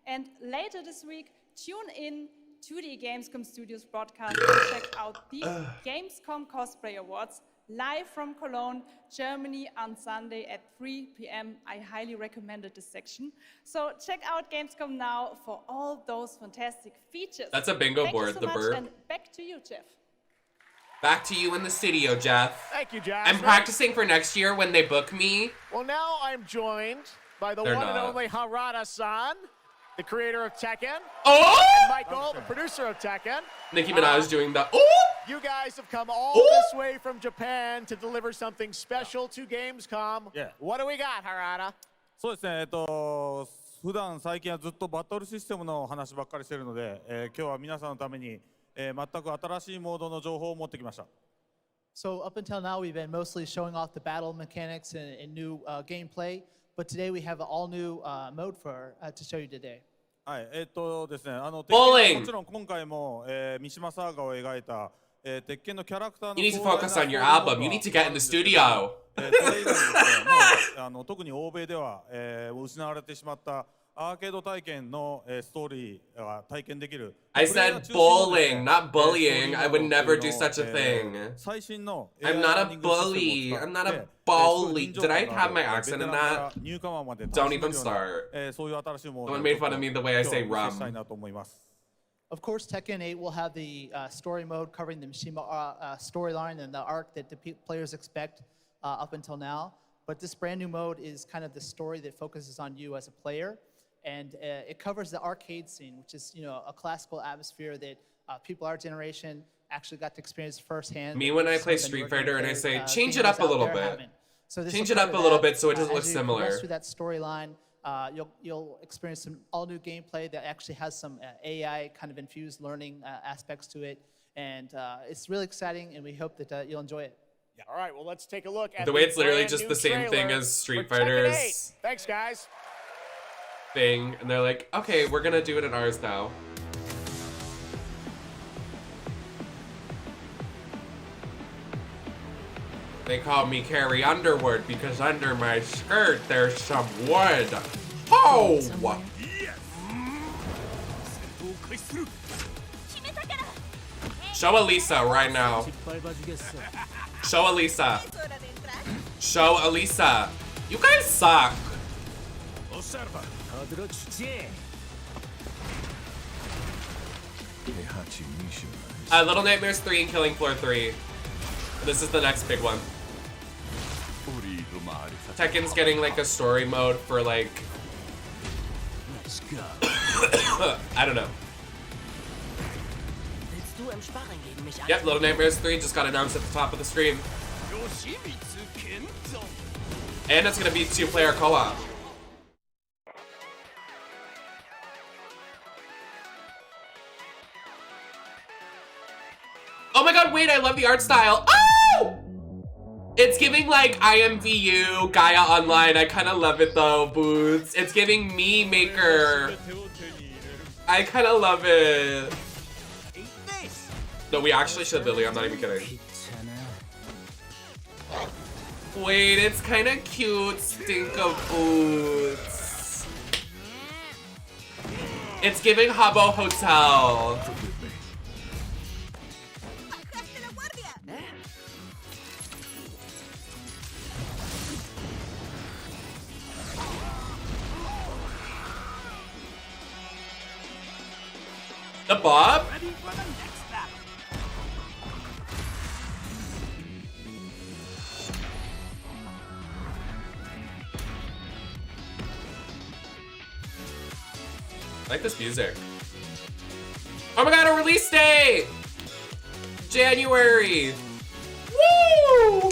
And later this week, tune in to the Gamescom Studios broadcast and check out the Gamescom Cosplay Awards live from Cologne, Germany on Sunday at 3 p.m. I highly recommended this section. So check out Gamescom now for all those fantastic features. That's a bingo Thank board, you so the much, burp. and back to you, Jeff. Back to you in the studio, Jeff. Thank you, Josh. I'm practicing for next year when they book me. Well, now I'm joined by the They're one and not. only Harada-san. the creator of Tekken. Oh! And Michael, the producer of Tekken. Nicki Minaj doing the oh! You guys have come all this way from Japan to deliver something special to Gamescom. Yeah. What do we got, Harada? そうですね、普段最近はずっとバトルシステムの話ばっかりしてるので、今日は皆さんのために、全く新しいモードの情報を持ってきました。So up until now, we've been mostly showing off the battle mechanics and new gameplay, but today we have an all-new mode to show you today. はい、ですね、Bowling! もちろん今回も、三島サーガを描いた、鉄拳のキャラクターの You need to focus on your album. You need to get in the studio. 特に欧米では、失われてしまったアーケード体験の、ストーリーが体験できる。I said bowling, not bullying. I would never do such a thing. 最新の I'm not a bully. I'm not a bully. Did I have my accent in that? Don't even start. Someone made fun of me the way I say rum. Of course, Tekken 8 will have the story mode covering the Mishima storyline and the arc that the players expect up until now. But this brand new mode is kind of the story that focuses on you as a player. And it covers the arcade scene, which is, a classical atmosphere that people our generation actually got to experience firsthand. Me when I play Street Fighter and I say, change it up a little bit. Change it up a little bit so it doesn't look similar. Through that storyline, you'll experience some all-new gameplay that actually has some AI kind of infused learning aspects to it. And it's really exciting, and we hope that you'll enjoy it. All right, well, let's take a look at the way it's literally just the same thing as Street Fighter's Thanks, guys. Thing, and they're like, okay, we're gonna do it in ours now. They call me Carrie Underwood because under my skirt there's some wood. Oh! Show Elisa right now. Show Elisa. Show Elisa. You guys suck. Little Nightmares 3 and Killing Floor 3. This is the next big one. Tekken's getting like a story mode for like I don't know. Yep, Little Nightmares 3 just got announced at the top of the stream. And it's gonna be 2-player co-op. Oh my god, wait, I love the art style. Oh! It's giving like IMVU, Gaia Online. I kind of love it though, Boots. It's giving me Maker. I kind of love it. No, we actually should, Lily. I'm not even kidding. Wait, it's kind of cute. Stink of Boots. It's giving Habbo Hotel. The Bob? I like this music. Oh my god, a release date! January! Woo!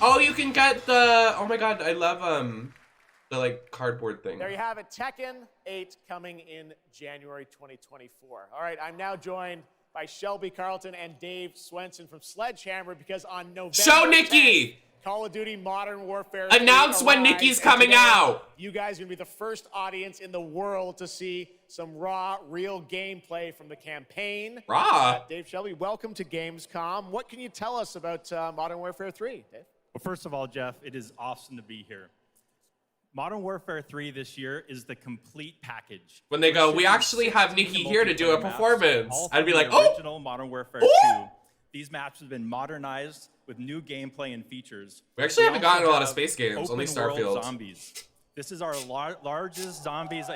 Oh, you can get the, oh my god, I love the like cardboard thing. There you have it, Tekken 8 coming in January 2024. All right, I'm now joined by Shelby Carlton and Dave Swenson from Sledgehammer because on November Show Nikki! 10th, Call of Duty Modern Warfare Announce when Nikki's coming out! You guys are gonna be the first audience in the world to see some raw, real gameplay from the campaign. Raw? Dave, Shelby, welcome to Gamescom. What can you tell us about Modern Warfare 3, Dave? Well, first of all, Jeff, it is awesome to be here. Modern Warfare 3 this year is the complete package. When they go, we actually have Nikki here to do a performance. I'd be like, oh! Original Modern Warfare 2. These maps have been modernized with new gameplay and features. We actually haven't gotten a lot of space games, only Starfield. Zombies. This is our largest zombies.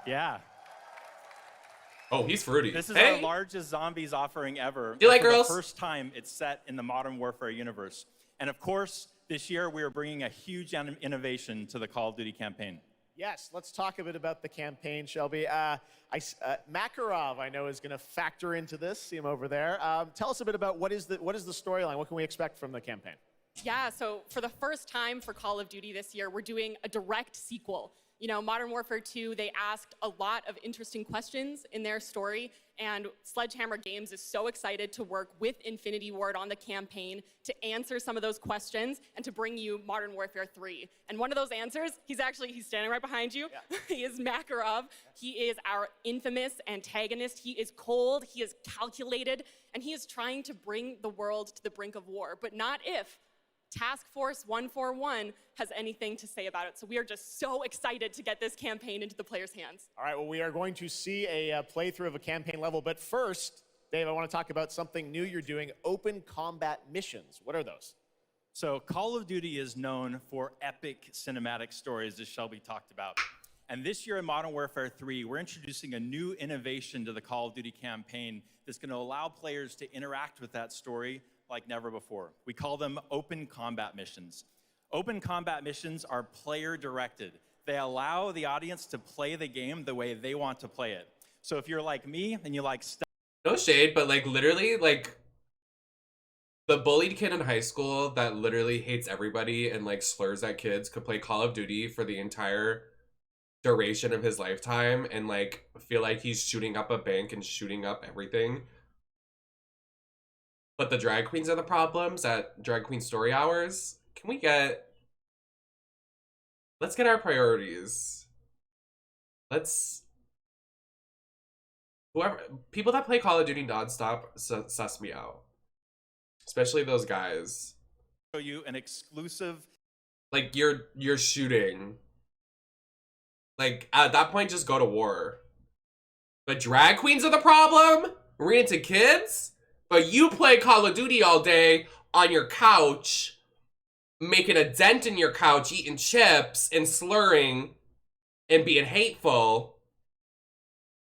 Yeah. Oh, he's fruity. This is our largest zombies offering ever. You like for girls? The first time it's set in the Modern Warfare universe. And of course, this year we are bringing a huge innovation to the Call of Duty campaign. Yes, let's talk a bit about the campaign, Shelby. Makarov, I know, is going to factor into this. See him over there. Tell us a bit about what is the storyline? What can we expect from the campaign? Yeah, so for the first time for Call of Duty this year, we're doing a direct sequel. You know, Modern Warfare 2, they asked a lot of interesting questions in their story, and Sledgehammer Games is so excited to work with Infinity Ward on the campaign to answer some of those questions and to bring you Modern Warfare 3. And one of those answers, he's standing right behind you. Yeah. He is Makarov. He is our infamous antagonist. He is cold, he is calculated, and he is trying to bring the world to the brink of war, but not if Task Force 141 has anything to say about it. So we are just so excited to get this campaign into the players' hands. All right, well, we are going to see a playthrough of a campaign level. But first, Dave, I want to talk about something new you're doing, open combat missions. What are those? So Call of Duty is known for epic cinematic stories, as Shelby talked about. And this year in Modern Warfare 3, we're introducing a new innovation to the Call of Duty campaign that's going to allow players to interact with that story like never before. We call them open combat missions. Open combat missions are player-directed. They allow the audience to play the game the way they want to play it. So if you're like me and you like stuff... No shade, but like literally like the bullied kid in high school that literally hates everybody and like slurs at kids could play Call of Duty for the entire duration of his lifetime and like feel like he's shooting up a bank and shooting up everything. But the drag queens are the problems at Drag Queen Story Hours. Can we get... Let's get our priorities. People that play Call of Duty nonstop suss me out. Especially those guys. Show you an exclusive... Like, you're shooting. Like, at that point, just go to war. But drag queens are the problem? We're into kids? But you play Call of Duty all day on your couch, making a dent in your couch, eating chips and slurring and being hateful.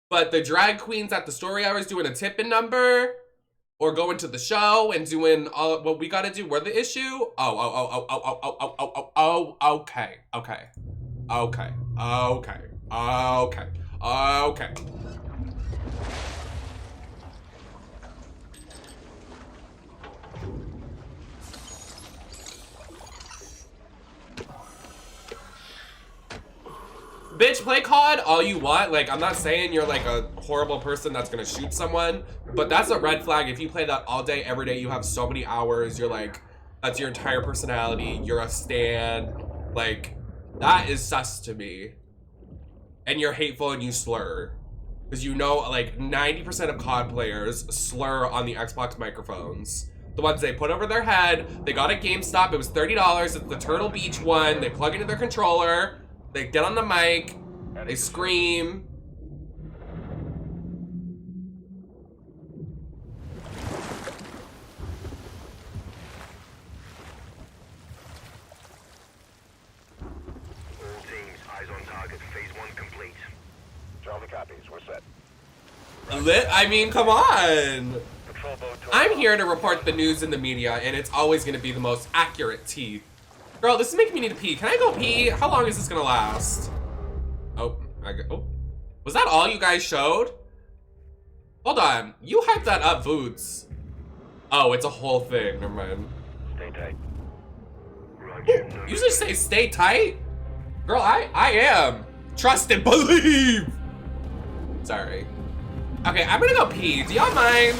But the drag queens at the story hours doing a tipping number or going to the show and doing all what we gotta do, we're the issue? Okay. Bitch, play COD all you want. Like, I'm not saying you're like a horrible person that's gonna shoot someone, but that's a red flag. If you play that all day, every day, you have so many hours, you're like, that's your entire personality, you're a stan. Like, that is sus to me. And you're hateful and you slur. Because you know, like, 90% of COD players slur on the Xbox microphones. The ones they put over their head, they got at GameStop, it was $30, it's the Turtle Beach one, they plug into their controller, they get on the mic, they scream. All teams, eyes on target. Phase 1 complete. Charlie copies. We're set. I mean, come on. I'm here to report the news in the media, and it's always going to be the most accurate tea. Girl, this is making me need to pee. Can I go pee? How long is this going to last? Oh, was that all you guys showed? Hold on. You hyped that up, Boots. Oh, it's a whole thing. Never mind. Stay tight. You just say stay tight? Girl, I am. Trust and believe. Sorry. Okay, I'm gonna go pee. Do y'all mind?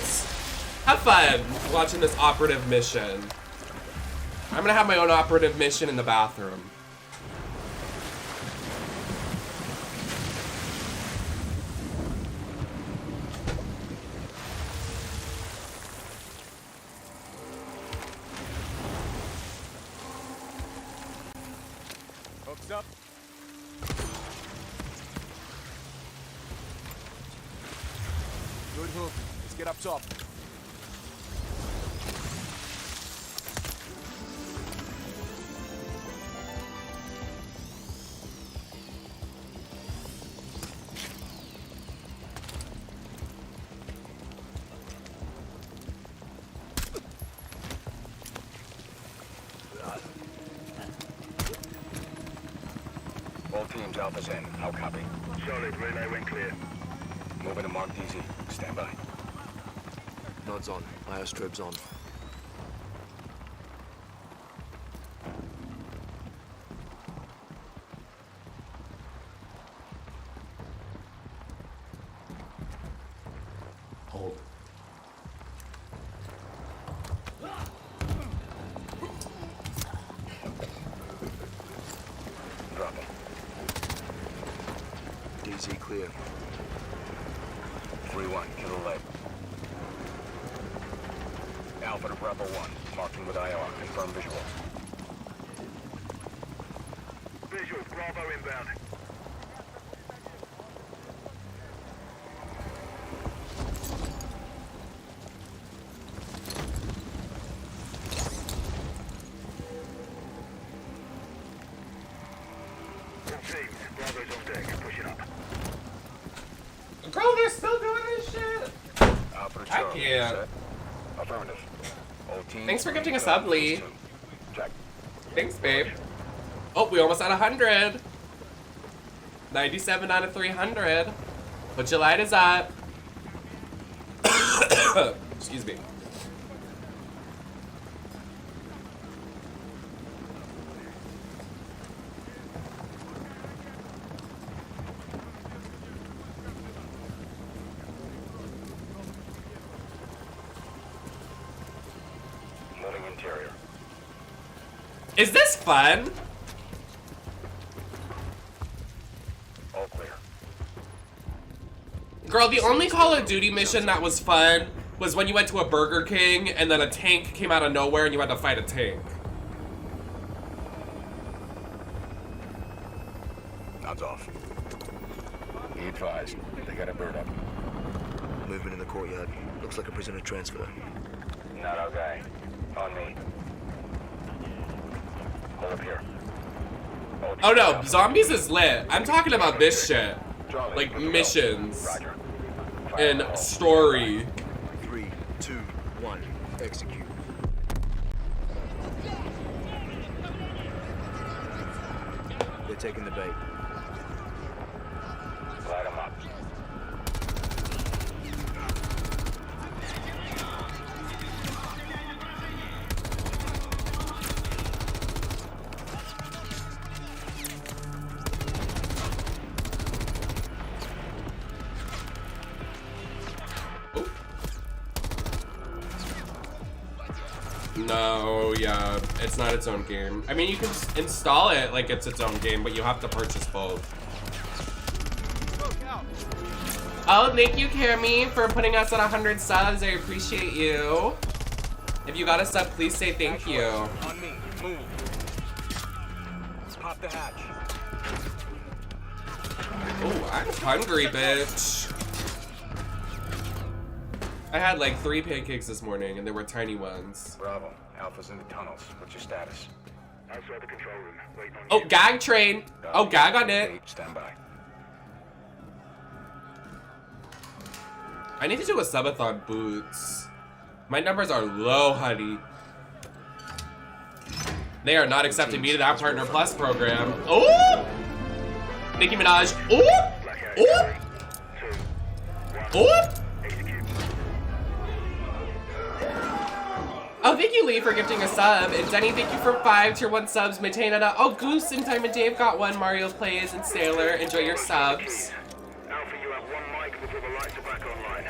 Have fun watching this operative mission. I'm gonna have my own operative mission in the bathroom. Hooks up. Good hook. Let's get up top. All teams, Alpha's in. How copy? Solid. Relay went clear. Moving to Mark DZ. Stand by. Nods on. Iostrobes on. Hold. Drop it. DZ clear. 3-1. Kill the leg. Alpha to Bravo 1. Marking with IR. Confirm visual. Visual. Bravo inbound. Bravo's on deck. Pushing up. Girl, they're still doing this shit. I can't. Affirmative. Thanks for gifting a sub, Lee. Check. Thanks, babe. Oh, we almost at 100. 97 out of 300. Put your lighters up. Excuse me. Moving interior. Is this fun? All clear. Girl, the only Call of Duty mission that was fun was when you went to a Burger King and then a tank came out of nowhere and you had to fight a tank. Nods off. Be advised. They got a bird up. Movement in the courtyard. Looks like a prisoner transfer. Not our guy. On me. Hold up here. Oh no, zombies is lit. I'm talking about this shit. Like missions. And story. 3, 2, 1. Execute. They're taking the bait. Light them up. No, yeah, it's not its own game. I mean, you can install it like it's its own game, but you have to purchase both. Oh, thank you, Cammy, for putting us at 100 subs. I appreciate you. If you got a sub, please say thank you. On me. Move. Pop the hatch. Oh, I'm hungry, bitch. I had like 3 pancakes this morning, and they were tiny ones. Bravo. Alpha's in the tunnels. What's your status? Outside the control room. Wait on Oh, gag train. Oh, gag on it. Stand by. I need to do a subathon boots. My numbers are low, honey. They are not accepting me to that Partner Plus program. Oh! Nicki Minaj. Oh! Oh! Oh! Oh, thank you, Lee, for gifting a sub. And Denny, thank you for 5 tier 1 subs. Maintained. Oh, Goose and Time and Dave got 1. Mario Plays and Sailor. Enjoy your subs. Alpha, you have 1 mic before the lights are back online.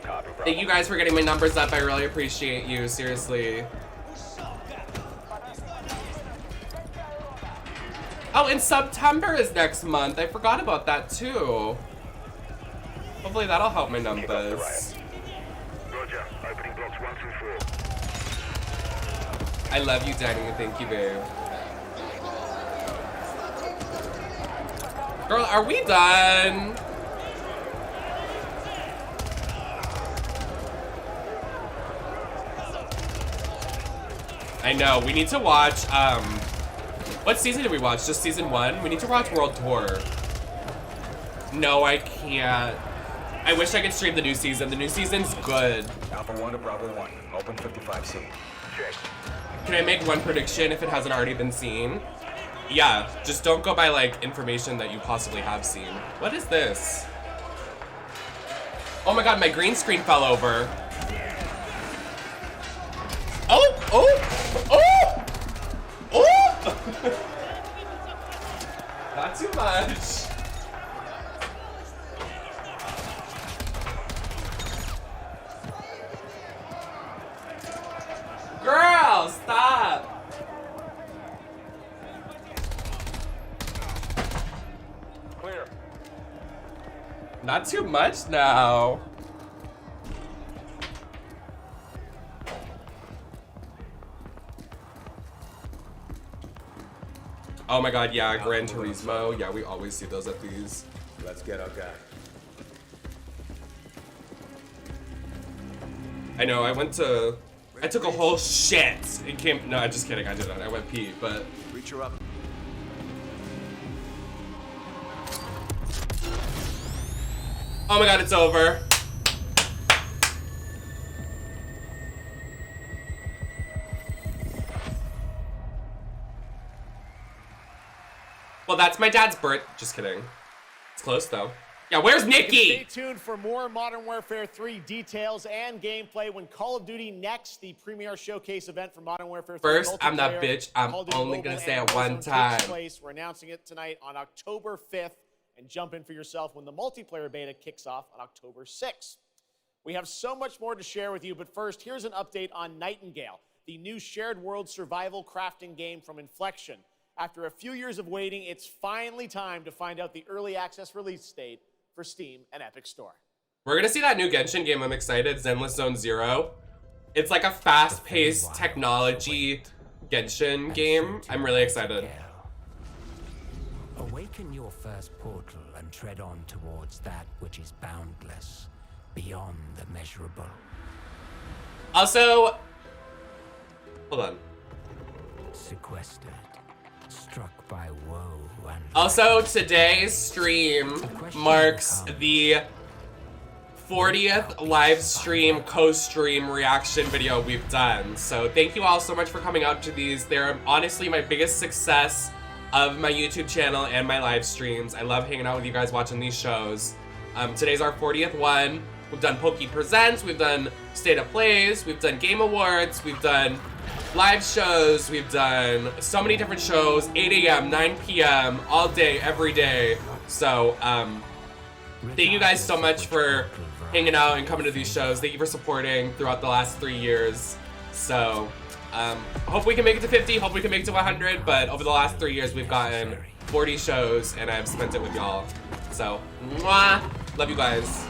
Copy, Bravo. Thank you guys for getting my numbers up. I really appreciate you, seriously. Oh, and September is next month. I forgot about that too. Hopefully that'll help my numbers. Roger. Opening blocks 1 through 4. I love you, Danny. Thank you, babe. Girl, are we done? I know. We need to watch, what season did we watch? Just season 1? We need to watch World Tour. No, I can't. I wish I could stream the new season. The new season's good. Alpha 1 to Bravo 1. Open 55C. Check. Can I make one prediction if it hasn't already been seen? Yeah, just don't go by like information that you possibly have seen. What is this? Oh my god, my green screen fell over. Oh! Oh! Oh! Oh! Not too much. Girl, stop! Clear. Not too much now. Oh my god, yeah, Gran Turismo. Yeah, we always see those at these. Let's get our guy. I know, I took a whole shit. It came, no, I'm just kidding, I didn't. I went pee, but. Reach her up. Oh my god, it's over. Well, that's my dad's birth. Just kidding. It's close though. Yeah, where's Nikki? Stay tuned for more Modern Warfare 3 details and gameplay when Call of Duty Next, the premier showcase event for Modern Warfare 3. First, I'm that bitch. I'm only gonna say it one time. We're announcing it tonight on October 5th, and jump in for yourself when the multiplayer beta kicks off on October 6th. We have so much more to share with you, but first, here's an update on Nightingale, the new shared world survival crafting game from Inflection. After a few years of waiting, it's finally time to find out the early access release date for Steam and Epic Store. We're gonna see that new Genshin game. I'm excited. Zenless Zone Zero. It's like a fast-paced technology Genshin game. I'm really excited. Awaken your first portal and tread on towards that which is boundless, beyond the measurable. Also, hold on. Sequestered, struck by woe and... Also, today's stream marks the 40th live stream, co-stream reaction video we've done. So thank you all so much for coming out to these. They're honestly my biggest success of my YouTube channel and my live streams. I love hanging out with you guys watching these shows. Today's our 40th one. We've done Pokey Presents, we've done State of Plays, we've done Game Awards, we've done live shows, we've done so many different shows, 8 a.m., 9 p.m., all day, every day. So, thank you guys so much for hanging out and coming to these shows. Thank you for supporting throughout the last 3 years. So, hope we can make it to 50, hope we can make it to 100, but over the last 3 years, we've gotten 40 shows, and I've spent it with y'all. So, mwah! Love you guys.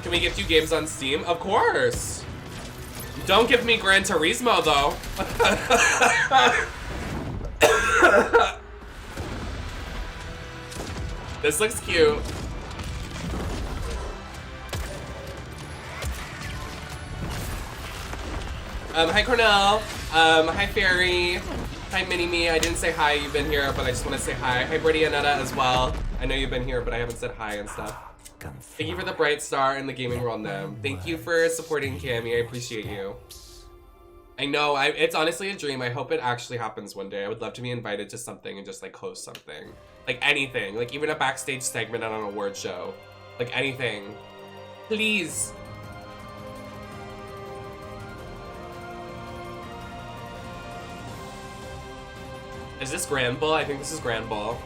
Can we gift you games on Steam? Of course! Don't give me Gran Turismo, though. This looks cute. Hi Cornell. Hi Fairy. Hi Mini-Me. I didn't say hi, you've been here, but I just want to say hi. Hi Brittany and Netta as well. I know you've been here, but I haven't said hi and stuff. Thank you for the bright star in the gaming world, Nam. Thank you for supporting Cammy. I appreciate you. I know, it's honestly a dream. I hope it actually happens one day. I would love to be invited to something and just like host something. Like anything, like even a backstage segment on an award show. Like anything. Please. Is this Grand Bull? I think this is Grand Bull.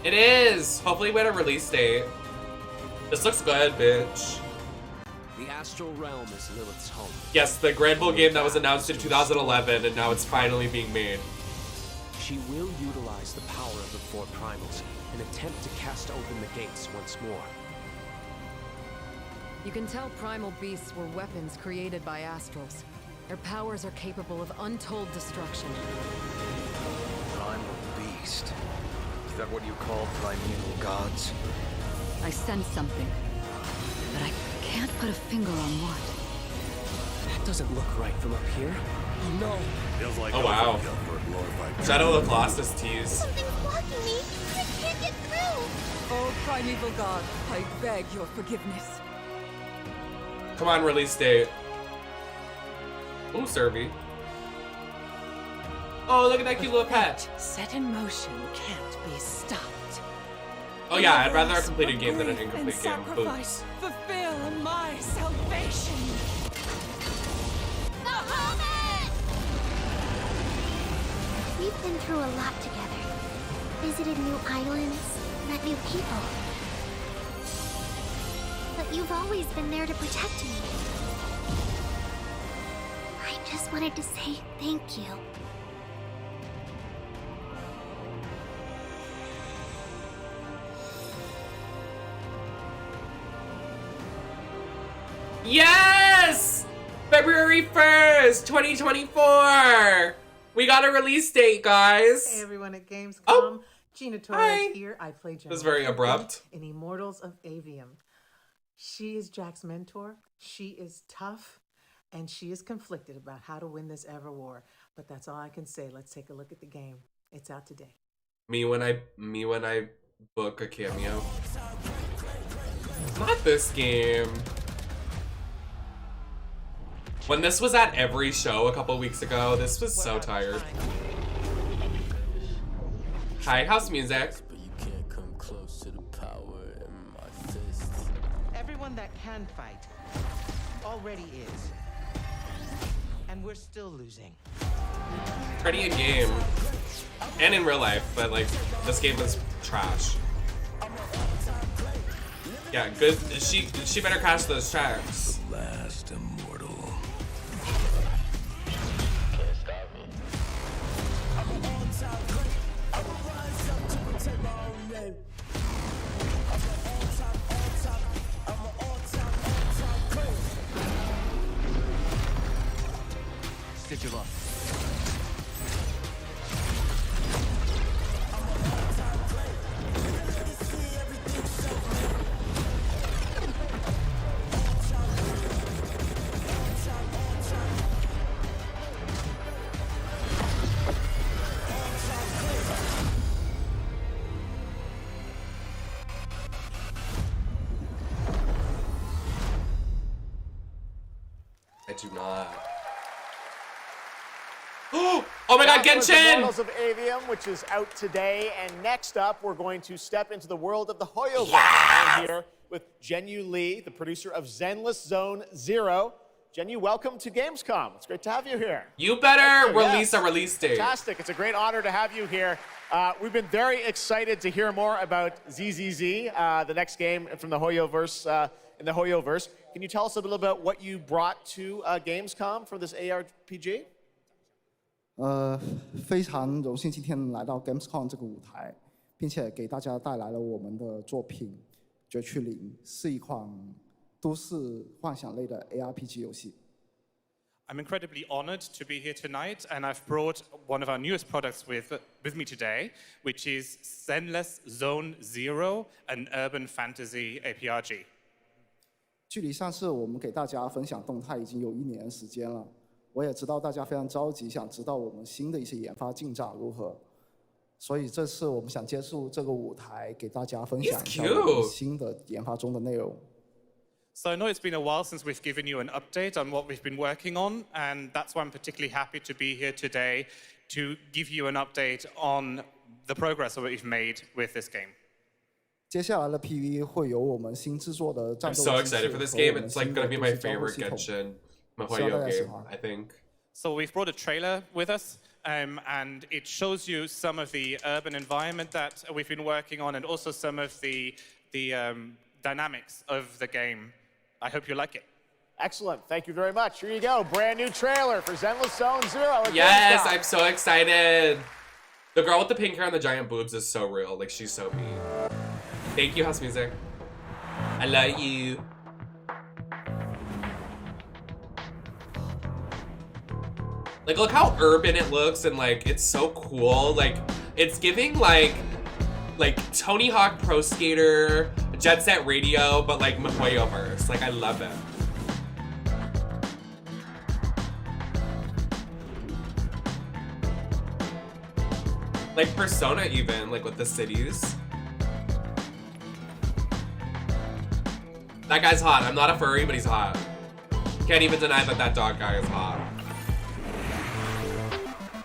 It is! Hopefully we had a release date. This looks good, bitch. The astral realm is Lilith's home. Yes, the Grand Bull game that was announced in 2011 and now it's finally being made. She will utilize the power of the four primals and attempt to cast open the gates once more. You can tell primal beasts were weapons created by astrals. Their powers are capable of untold destruction. Primal beast. Is that what you call primeval gods? I sense something, but I can't put a finger on what. That doesn't look right from up here. Oh no! Feels like oh wow. Shadow of the Colossus tease. Something's blocking me. I can't get through. Oh, primeval god, I beg your forgiveness. Come on, release date. Ooh, Servy. Oh, look at that cute little pet. Set in motion can't be stopped. Oh yeah, I'd rather a completed game than an incomplete game. Sacrifice fulfill my salvation. We've been through a lot together. Visited new islands, met new people. But you've always been there to protect me. I just wanted to say thank you. Yes! February 1st, 2024! We got a release date, guys. Hey everyone at Gamescom. Gina Torres here. I play General This is very abrupt. in Immortals of Avium. She is Jack's mentor. She is tough, and she is conflicted about how to win this ever war. But that's all I can say. Let's take a look at the game. It's out today. Me when I book a cameo. Not this game. When this was at every show a couple weeks ago, this was so tired. Hi, house music. Everyone that can fight already is. And we're still losing. Pretty in game. And in real life, but like, this game is trash. Yeah, good. She better catch those tracks. Last immortal. Stitch him up. I do not. Oh my god, That was Genshin! Immortals of Avium, which is out today. And next up, we're going to step into the world of the Hoyo. I'm here with Jenyu Lee, the producer of Zenless Zone Zero. Jenyu, welcome to Gamescom. It's great to have you here. You better release Yes. a release date. Fantastic. It's a great honor to have you here. We've been very excited to hear more about ZZZ, the next game from the Hoyoverse, in the Hoyoverse. Can you tell us a little about what you brought to Gamescom for this ARPG? 非常荣幸今天来到 Gamescom 这个舞台，并且给大家带来了我们的作品《绝区零》，是一款都市幻想类的 ARPG 游戏。 I'm incredibly honored to be here tonight, and I've brought one of our newest products with me today, which is Zenless Zone Zero, an urban fantasy ARPG. 距离上次我们给大家分享动态已经有1年时间了，我也知道大家非常着急，想知道我们新的一些研发进展如何，所以这次我们想借助这个舞台给大家分享一下我们新的研发中的内容。 So I know it's been a while since we've given you an update on what we've been working on, and that's why I'm particularly happy to be here today to give you an update on the progress that we've made with this game. 接下来的 PV 会有我们新制作的战 I'm 斗 so 机制 excited for 和 this 我 game. 们 It's like 新 gonna 的 be 都 my 市交互 favorite 系统。 Genshin 希望 Mahoyo 大家喜 game, 欢。 I think. So we've brought a trailer with us, and it shows you some of the urban environment that we've been working on, and also some of the dynamics of the game. I hope you like it. Excellent. Thank you very much. Here you go. Brand new trailer for Zenless Zone Zero. at Yes, Gamescom. I'm so excited. The girl with the pink hair and the giant boobs is so real. Like, she's so mean. Thank you, House Music. I love you. Like, look how urban it looks, and like, it's so cool. Like, it's giving like Tony Hawk Pro Skater, Jet Set Radio, but like Mahoyoverse. Like, I love it. Like Persona even, like with the cities. That guy's hot. I'm not a furry, but he's hot. Can't even deny that that dog guy is hot.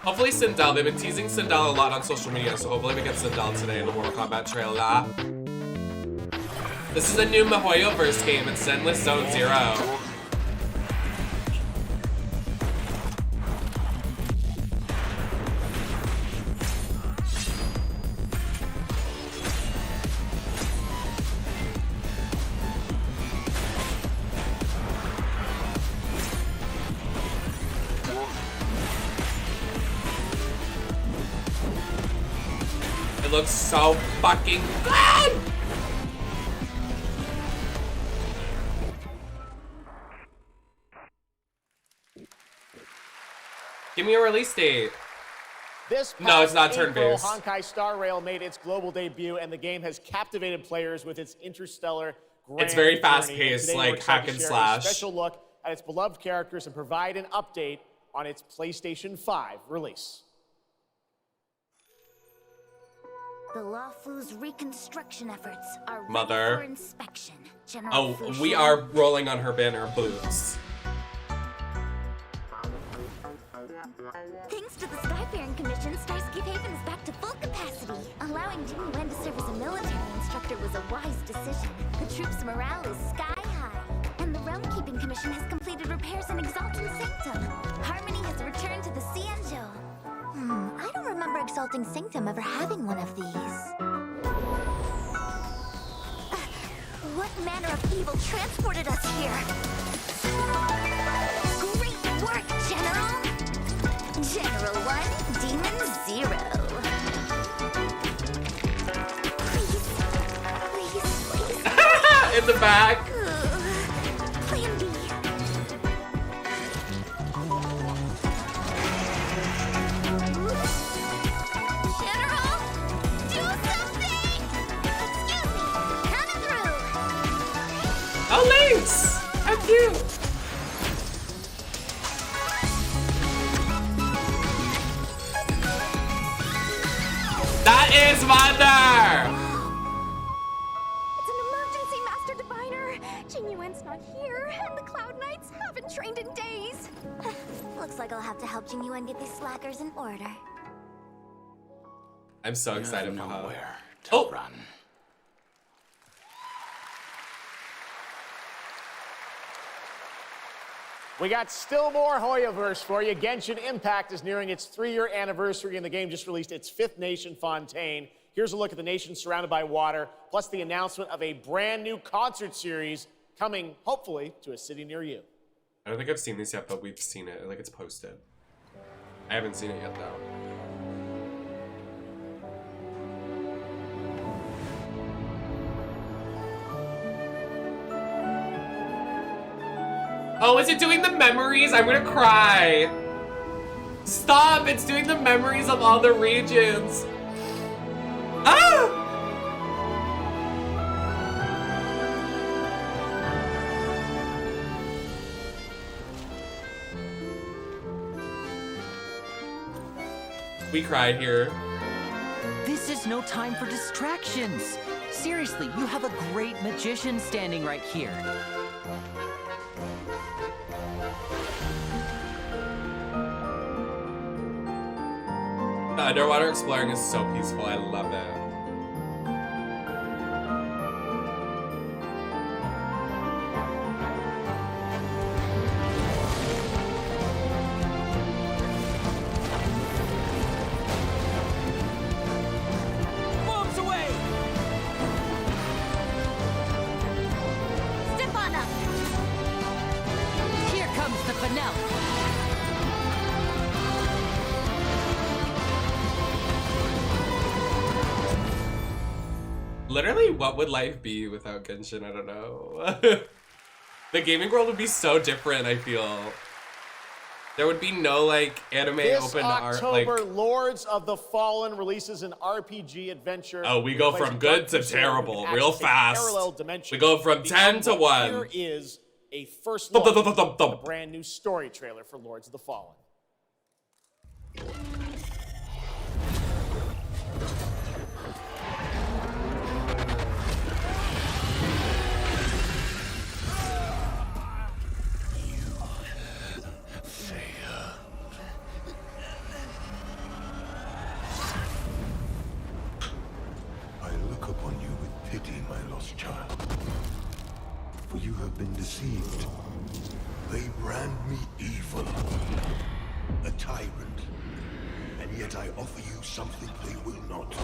Hopefully Sindel, they've been teasing Sindel a lot on social media, so hopefully we get Sindel today in the Mortal Kombat trailer. This is a new Mihoyo-verse game, it's Zenless Zone Zero. It looks so fucking good! Give me a release date. No, it's not turn-based. Honkai Star Rail made its global debut, and the game has captivated players with its interstellar grand It's very journey. fast-paced, Today, like we're excited hack and to share slash. A special look at its beloved characters and provide an update on its PlayStation 5 release. The Lawfu's reconstruction efforts are ready Mother. for inspection. General Oh, we are rolling on her banner boots. Thanks to the Skyfaring Commission, Starscape Haven is back to full capacity. Allowing Jimmy Wen to serve as a military instructor was a wise decision. The troops' morale is sky high. And the Realm Keeping Commission has completed repairs in Exalting Sanctum. Harmony has returned to the Cienjo. I don't remember Exalting Sanctum ever having one of these. What manner of evil transported us here? Great work, General! General 1, Demon 0. Please. In the back. Plan B. General, do something! Excuse me, coming through. Oh, Lynx! How cute! That is Mother! It's an emergency, Master Diviner. Jinyuen's not here, and the Cloud Knights haven't trained in days. Looks like I'll have to help Jinyuen get these slackers in order. I'm so excited for her. Run. We got still more Hoyoverse for you. Genshin Impact is nearing its 3-year anniversary, and the game just released its 5th nation, Fontaine. Here's a look at the nation surrounded by water, plus the announcement of a brand new concert series coming, hopefully, to a city near you. I don't think I've seen this yet, but we've seen it. Like, it's posted. I haven't seen it yet, though. Oh, is it doing the memories? I'm gonna cry. Stop! It's doing the memories of all the regions. Ah! We cried here. This is no time for distractions. Seriously, you have a great magician standing right here. The underwater exploring is so peaceful. I love it. Bombs away! Step on up! Here comes the finale. Literally, what would life be without Genshin? I don't know. The gaming world would be so different, I feel. There would be no, like, anime This open to art. October, Like, Lords of the Fallen releases an RPG adventure. oh, we go from good to terrible real fast. We go from 10 to 1. Here is a first look at the brand new story trailer for Lords of the Fallen. you have been deceived. They brand me evil, a tyrant, and yet I offer you something they will not.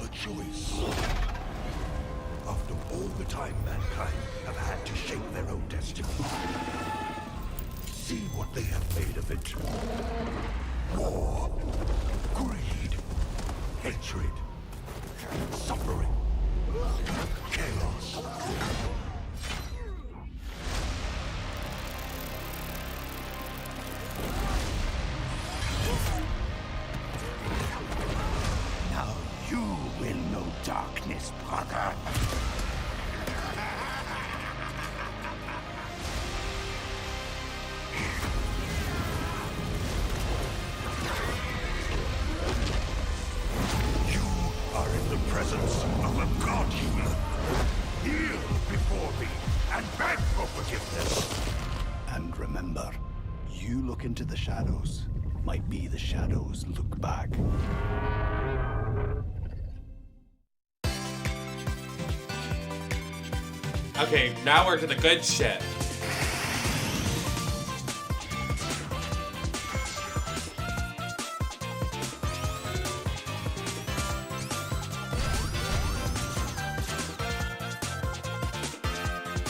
A choice. After all the time mankind have had to shape their own destiny. See what they have made of it. War, greed, hatred, suffering, chaos. Now you will know darkness, brother. Presence of a god human. Kneel before me and beg for forgiveness. And remember, you look into the shadows, might be the shadows look back. Okay, now we're to the good shit.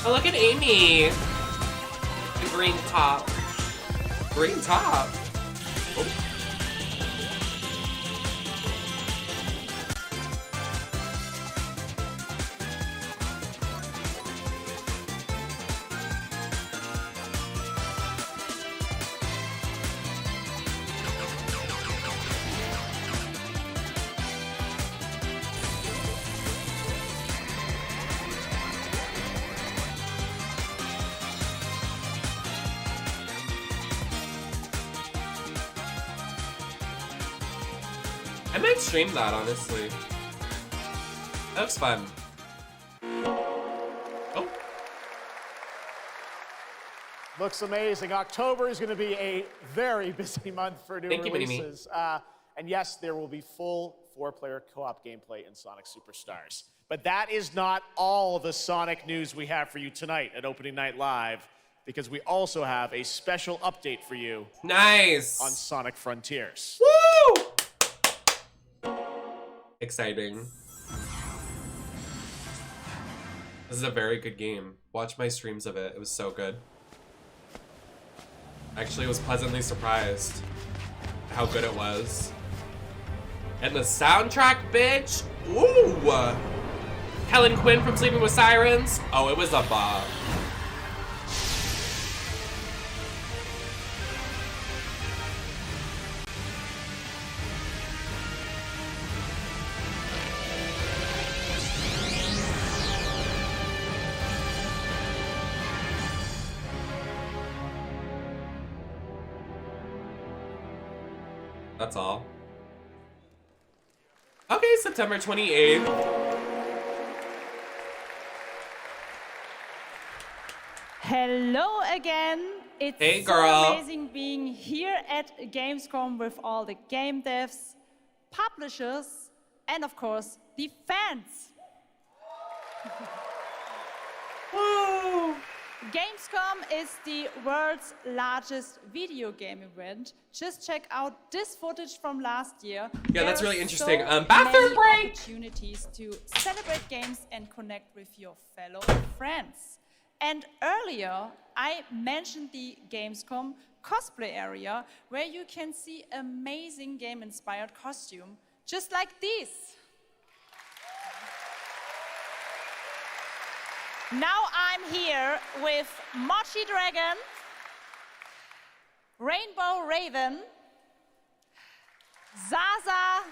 Oh, look at Amy. The green top. Green top? Oh. I might stream that, honestly. That looks fun. Oh. Looks amazing. October is going to be a very busy month for new releases. And yes, there will be full 4-player co-op gameplay in Sonic Superstars. But that is not all the Sonic news we have for you tonight at Opening Night Live, because we also have a special update for you. Nice! On Sonic Frontiers. Woo! Exciting. This is a very good game. Watch my streams of it. It was so good. Actually, I was pleasantly surprised how good it was. And the soundtrack, bitch! Ooh! Helen Quinn from Sleeping with Sirens. Oh, it was a bop. That's all. Okay, September 28th. Hello again. It's hey, so girl. amazing being here at Gamescom with all the game devs, publishers, and of course, the fans. Woo! Gamescom is the world's largest video game event. Just check out this footage from last year. Yeah, that's really interesting. So Bathroom break! Opportunities to celebrate games and connect with your fellow friends. And earlier, I mentioned the Gamescom cosplay area, where you can see amazing game-inspired costume, just like these. Now I'm here with Mochi Dragon, Rainbow Raven, Zaza,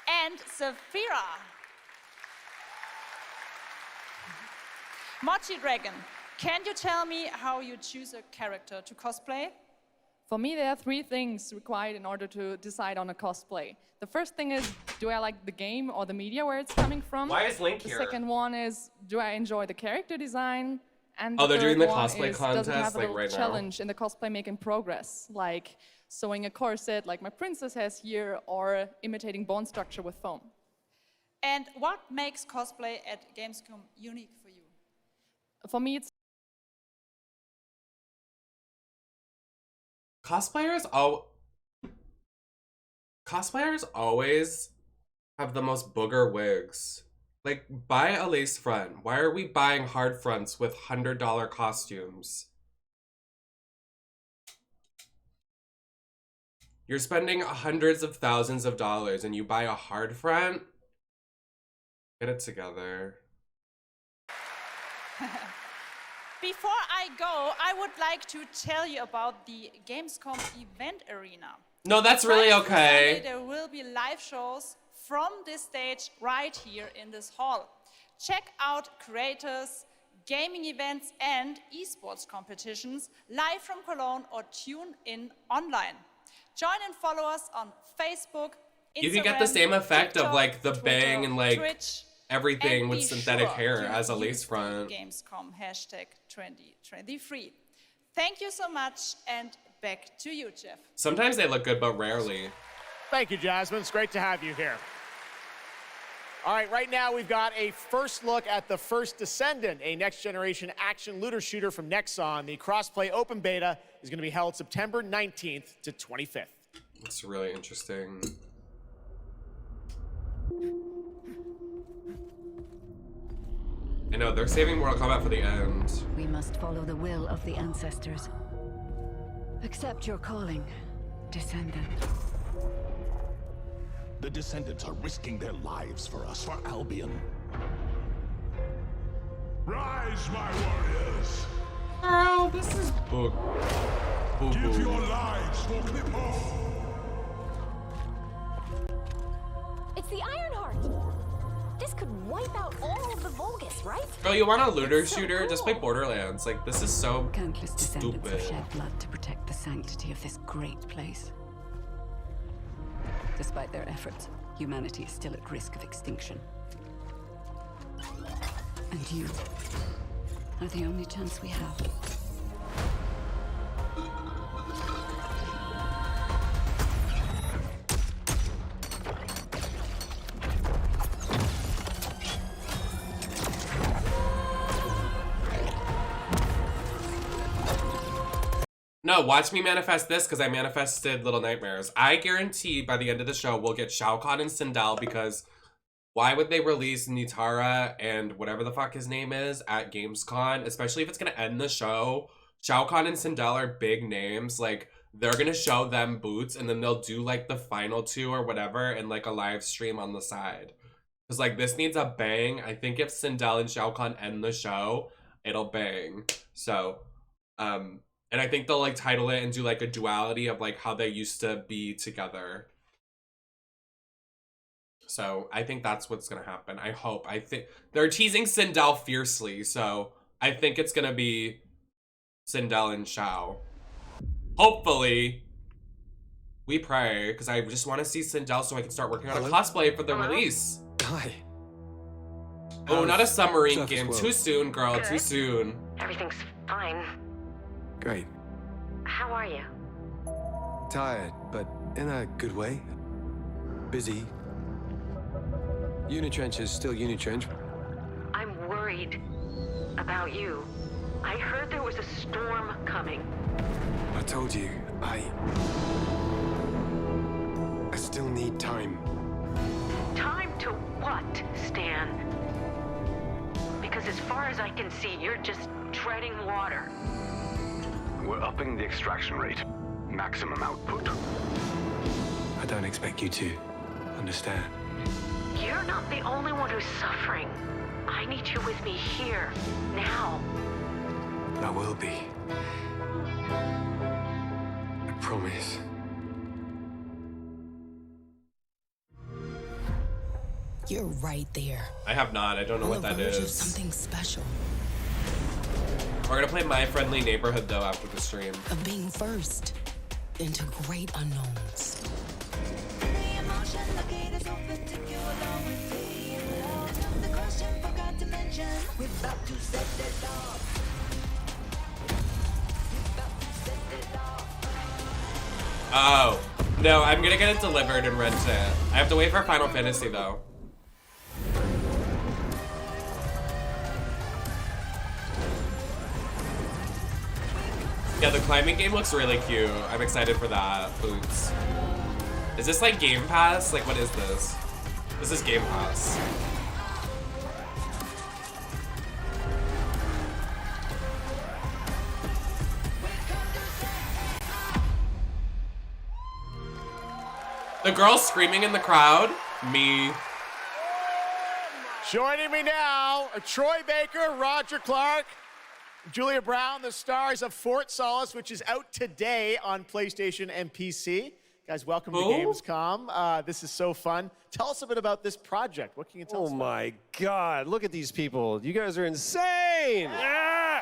and Saphira. Mochi Dragon, can you tell me how you choose a character to cosplay? For me, there are 3 things required in order to decide on a cosplay. The first thing is, do I like the game or the media where it's coming from? Why is Link here? The second one is, do I enjoy the character design? And Oh, they're doing the third one cosplay is, contest, does it have a like, little right now? challenge in the cosplay making progress, like sewing a corset like my princess has here, or imitating bone structure with foam? And what makes cosplay at Gamescom unique for you? For me, it's Cosplayers always have the most booger wigs. Like, buy a lace front. Why are we buying hard fronts with $100 costumes? You're spending hundreds of thousands of dollars and you buy a hard front? Get it together. Before I go, I would like to tell you about the Gamescom event arena. No, that's really Friday to okay. Sunday, there will be live shows from this stage right here in this hall. Check out creators, gaming events, and esports competitions live from Cologne or tune in online. Join and follow us on Facebook, Instagram, You can get the same effect TikTok, of like the Twitter, bang and like Twitch, everything and with be synthetic sure hair to as a use lace the front. Gamescom hashtag 2023. Thank you so much, and back to you, Jeff. Sometimes they look good, but rarely. Thank you, Jasmine. It's great to have you here. All right, right now we've got a first look at the First Descendant, a next-generation action looter shooter from Nexon. The crossplay open beta is going to be held September 19th to 25th. It's really interesting. I know, they're saving Mortal Kombat for the end. We must follow the will of the ancestors. Accept your calling, Descendant. The Descendants are risking their lives for us, for Albion. Rise, my warriors! Girl, this is book. Give your lives for Clippo! It's the Ironheart. This could wipe out all of the Vulgus, right? Girl, you want a looter shooter? Just play Borderlands. Like, this is so Countless descendants have stupid. shed blood to protect the sanctity of this great place. Despite their efforts, humanity is still at risk of extinction. And you are the only chance we have. No, watch me manifest this because I manifested Little Nightmares. I guarantee by the end of the show we'll get Shao Kahn and Sindel, because why would they release Nitara and whatever the fuck his name is at Gamescom, especially if it's gonna end the show? Shao Kahn and Sindel are big names. Like, they're gonna show them boots and then they'll do like the final two or whatever and like a live stream on the side. Because like this needs a bang. I think if Sindel and Shao Kahn end the show, it'll bang. So, and I think they'll like title it and do like a duality of like how they used to be together. So I think that's what's gonna happen. I hope. I think they're teasing Sindel fiercely, so I think it's gonna be Sindel and Shao. Hopefully. We pray, because I just want to see Sindel so I can start working on a cosplay for the release. Hi. Oh, not a submarine Surface game. world? Too soon, girl. Good. Too soon. Everything's fine. Great. How are you? Tired, but in a good way. Busy. Unitrench is still Unitrench. I'm worried about you. I heard there was a storm coming. I told you, I still need time. Time to what, Stan? Because as far as I can see, you're just treading water. We're upping the extraction rate. Maximum output. I don't expect you to understand. You're not the only one who's suffering. I need you with me here, now. I will be. I promise. You're right there. I have not. I don't know what that verge of is. something special. We're gonna play My Friendly Neighborhood though after the stream. Of being first into great unknowns. Oh. No, I'm gonna get it delivered and rent it. I have to wait for Final Fantasy though. Yeah, the climbing game looks really cute. I'm excited for that. Boots. Is this like Game Pass? Like, what is this? This is Game Pass. The girl screaming in the crowd? Me. Joining me now, Troy Baker, Roger Clark, Julia Brown, the stars of Fort Solis, which is out today on PlayStation and PC. Guys, welcome to Gamescom. This is so fun. Tell us a bit about this project. What can you tell us about? Oh my God, look at these people. You guys are insane. Yeah.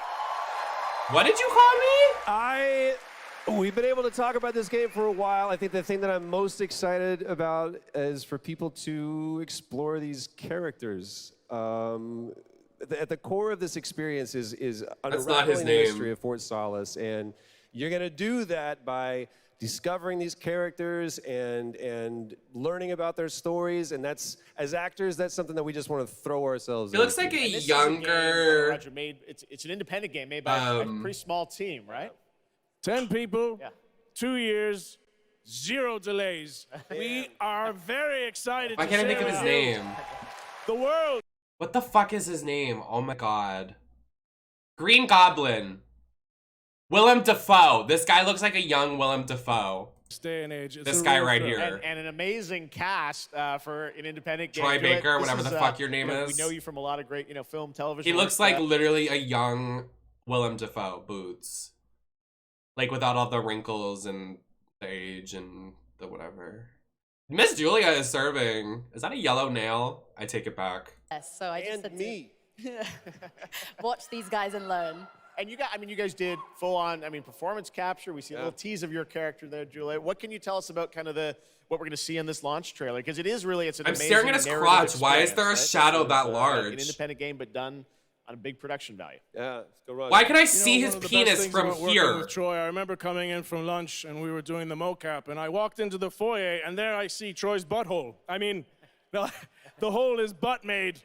What did you call me? We've been able to talk about this game for a while. I think the thing that I'm most excited about is for people to explore these characters. At the core of this experience is unraveling the history of Fort Solis, and you're going to do that by discovering these characters and learning about their stories. And that's, as actors, that's something that we just want to throw ourselves into. It looks like a younger. Roger made it's an independent game made by a pretty small team, right? 10 people, 2 years, 0 delays. We are very excited. Why can't I think of his name? The world. What the fuck is his name? Oh my God. Green Goblin. Willem Dafoe. This guy looks like a young Willem Dafoe. Day and age. This guy right here. And an amazing cast for an independent game. Troy Baker, whatever the fuck your name is. We know you from a lot of great, film, television. He looks like literally a young Willem Dafoe. Boots. Like without all the wrinkles and the age and the whatever. Miss Julia is serving. Is that a yellow nail? I take it back. Yes, so I just said me. Watch these guys and learn. And you guys did full on, performance capture. We see a little tease of your character there, Julia. What can you tell us about kind of what we're going to see in this launch trailer? Because it is really, it's an amazing staring at his crotch. Why is there a shadow that large? An independent game, but done on a big production value. Yeah, let's go run. Why can I see his penis from here? With Troy, I remember coming in from lunch and we were doing the mocap, and I walked into the foyer and there I see Troy's butthole. The hole is butt made.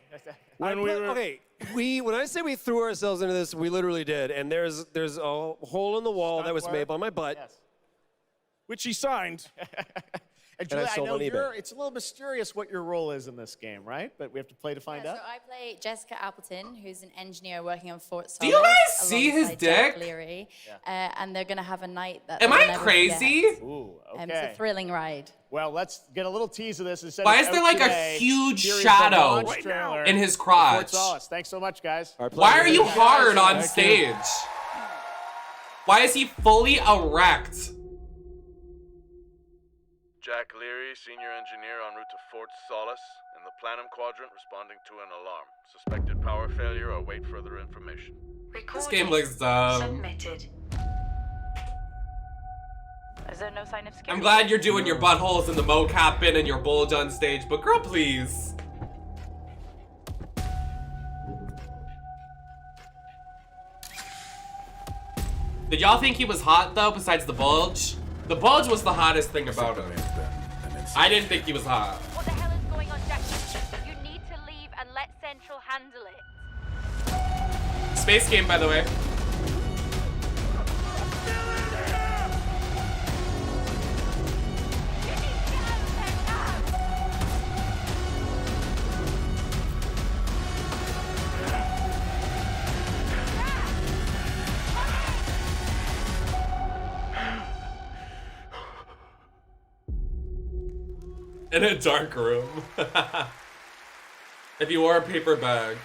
Okay, when I say we threw ourselves into this, we literally did, and there's a hole in the wall that was made by my butt, which he signed. And Julia, I know it's a little mysterious what your role is in this game, right? But we have to play to find out. So I play Jessica Appleton, who's an engineer working on Fort Solis. Do you guys see his dick? Leary, and they're going to have a night that. Am I crazy? Ooh, okay. It's a thrilling ride. Well, let's get a little tease of this. Why is there like a huge shadow in his crotch? Thanks so much, guys. Why are you hard on stage? Why is he fully erect? Jack Leary, senior engineer en route to Fort Solis, in the Planum Quadrant, responding to an alarm. Suspected power failure, or await further information. This game looks dumb. Submitted. Is there no sign of security? I'm glad you're doing your buttholes in the mocap bin and your bulge on stage, but girl, please. Did y'all think he was hot though, besides the bulge? The bulge was the hottest thing about him. I didn't think he was hot. What the hell is going on, Jack? You need to leave and let Central handle it. Space game, by the way. In a dark room. If you wore a paper bag.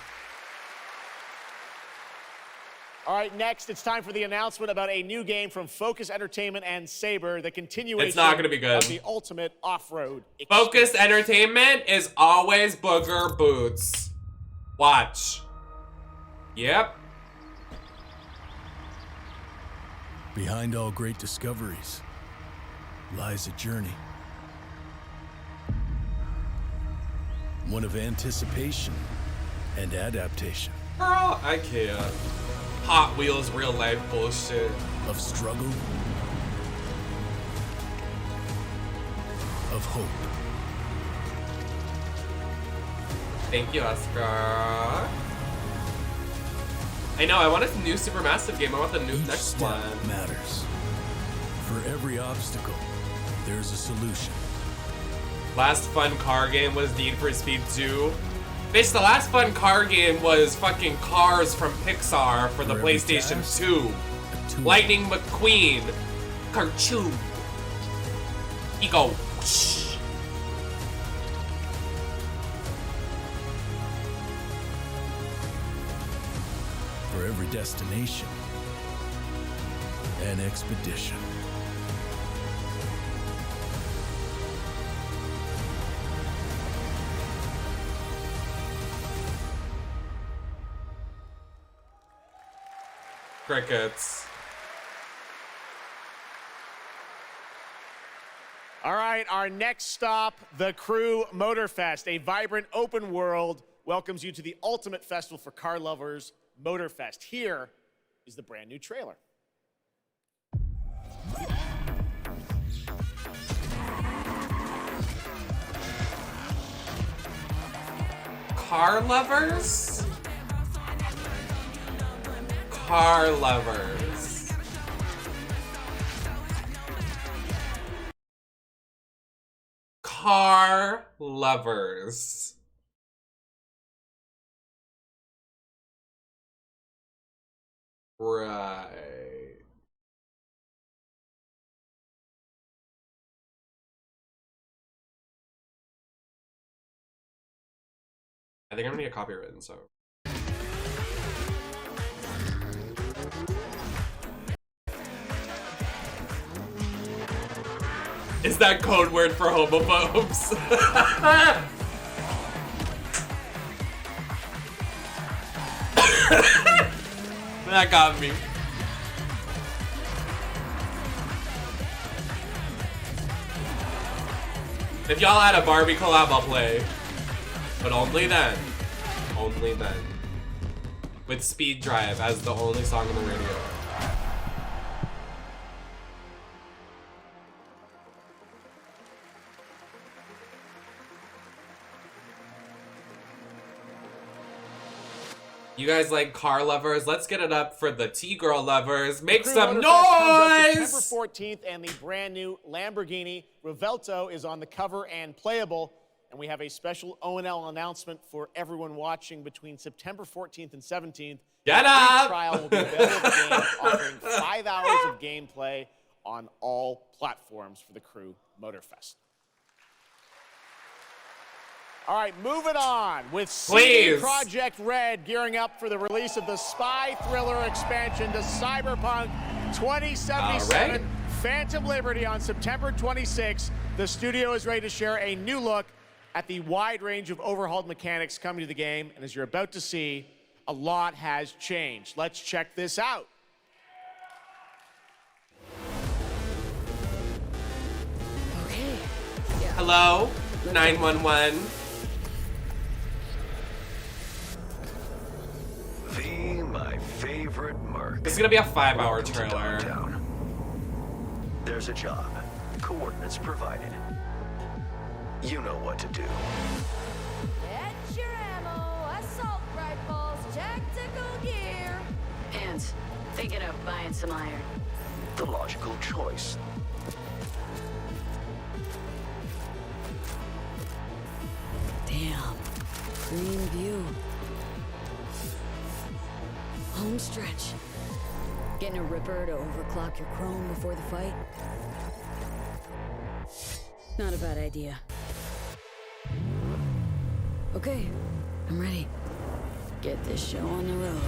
All right, next it's time for the announcement about a new game from Focus Entertainment and Saber, the continuation It's not gonna be good. of the ultimate off-road Focus Entertainment is always booger boots. Watch. Yep. Behind all great discoveries lies a journey. One of anticipation and adaptation. Girl, I can't. Hot Wheels real life bullshit. Of struggle. Of hope. Thank you, Oscar. I know, I want a new Supermassive game. I want the new next Step one. matters. For every obstacle, there's a solution. Last fun car game was Need for Speed 2. Bitch, the last fun car game was fucking Cars from Pixar for the For every PlayStation task, 2. Lightning McQueen. Cartoon. You go. Whoosh. For every destination, an expedition. Crickets. All right, our next stop, the Crew Motorfest, a vibrant open world, welcomes you to the ultimate festival for car lovers, Motorfest. Here is the brand new trailer. Car lovers? Car lovers. Car lovers. Right. I think I'm gonna get copywritten, so. Is that code word for homophobes? That got me. If y'all had a Barbie collab, I'll play. But only then. Only then. With Speed Drive as the only song on the radio. You guys like car lovers? Let's get it up for the T-girl lovers. Make some noise! September 14th, and the brand new Lamborghini Revelto is on the cover and playable. And we have a special ONL announcement for everyone watching between September 14th and 17th. Get the up! free trial will be available in the game, offering 5 hours of gameplay on all platforms for the Crew Motorfest. All right, moving on with CD Projekt Red gearing up for the release of the spy thriller expansion to Cyberpunk 2077, Phantom Liberty on September 26th. The studio is ready to share a new look at the wide range of overhauled mechanics coming to the game, and as you're about to see, a lot has changed. Let's check this out. Okay. Hello? 911. My favorite merc. This is gonna be a 5-hour trailer. There's a job. Coordinates provided. You know what to do. Get your ammo, assault rifles, tactical gear. Hands, thinking of buying some iron. The logical choice. Damn. Green view. Home stretch. Getting a ripper to overclock your chrome before the fight? Not a bad idea. Okay, I'm ready. Get this show on the road.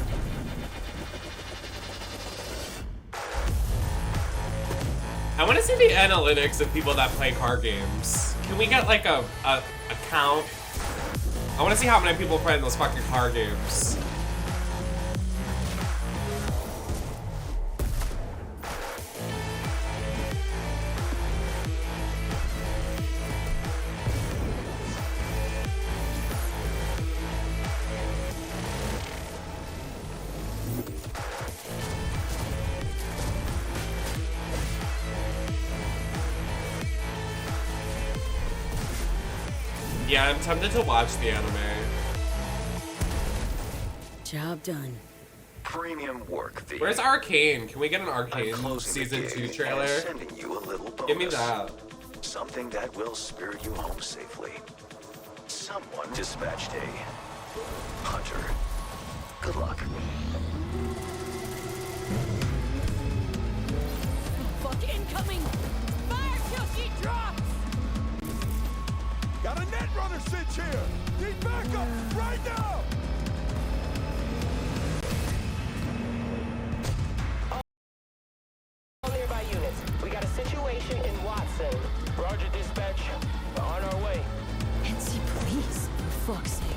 I want to see the analytics of people that play car games. Can we get like a count? I want to see how many people play in those fucking car games. Yeah, I'm tempted to watch the anime. Job done. Premium work, V. Where's Arcane? Can we get an Arcane closing the season gig 2 and trailer? sending you a little bonus. Give me that. Something that will spirit you home safely. Someone dispatched a hunter. Good luck. Fuck incoming! Fire till she drops! Got a net runner cinch here! Need backup right now! All nearby units. We got a situation in Watson. Roger, dispatch. We're on our way. NC police, for fuck's sake.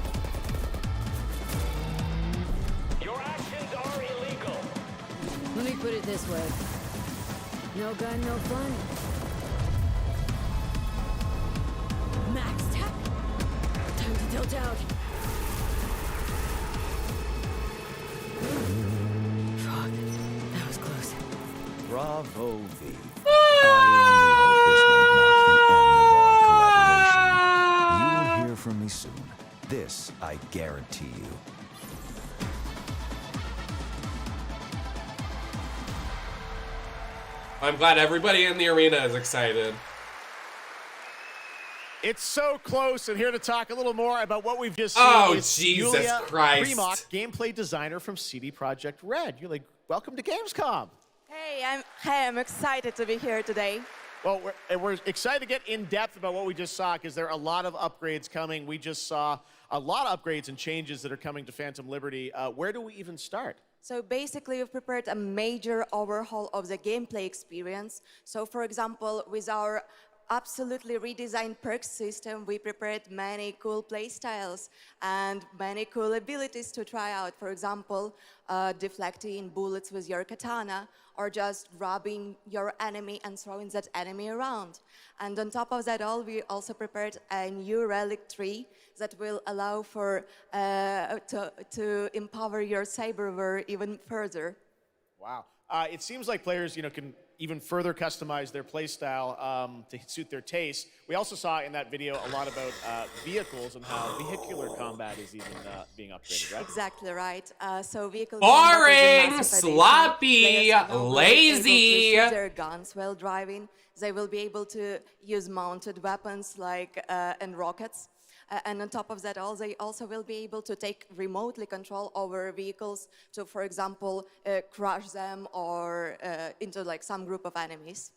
Your actions are illegal. Let me put it this way. No gun, no fun. Max tech? Time to tilt out. Fuck, that was close. Bravo, V. I only hope this won't mark the end of our collaboration. You will hear from me soon. This I guarantee you. I'm glad everybody in the arena is excited. It's so close, and here to talk a little more about what we've just seen is Jesus Yulia Christ. Primok, gameplay designer from CD Projekt Red. You're like, welcome to Gamescom. Hey, I'm excited to be here today. Well, we're excited to get in depth about what we just saw because there are a lot of upgrades coming. We just saw a lot of upgrades and changes that are coming to Phantom Liberty. Where do we even start? So basically, we've prepared a major overhaul of the gameplay experience. So for example, with our absolutely redesigned perks system, we prepared many cool playstyles and many cool abilities to try out. For example, deflecting bullets with your katana, or just grabbing your enemy and throwing that enemy around. And on top of that all, we also prepared a new relic tree that will allow for to empower your cyberware even further. Wow. It seems like players, can even further customize their playstyle to suit their taste. We also saw in that video a lot about vehicles and how vehicular combat is even being upgraded, right? Exactly right. So vehicle Boring, sloppy, lazy. Use their guns while driving. They will be able to use mounted weapons like and rockets. And on top of that, they also will be able to take remotely control over vehicles to, for example, crush them or into like some group of enemies.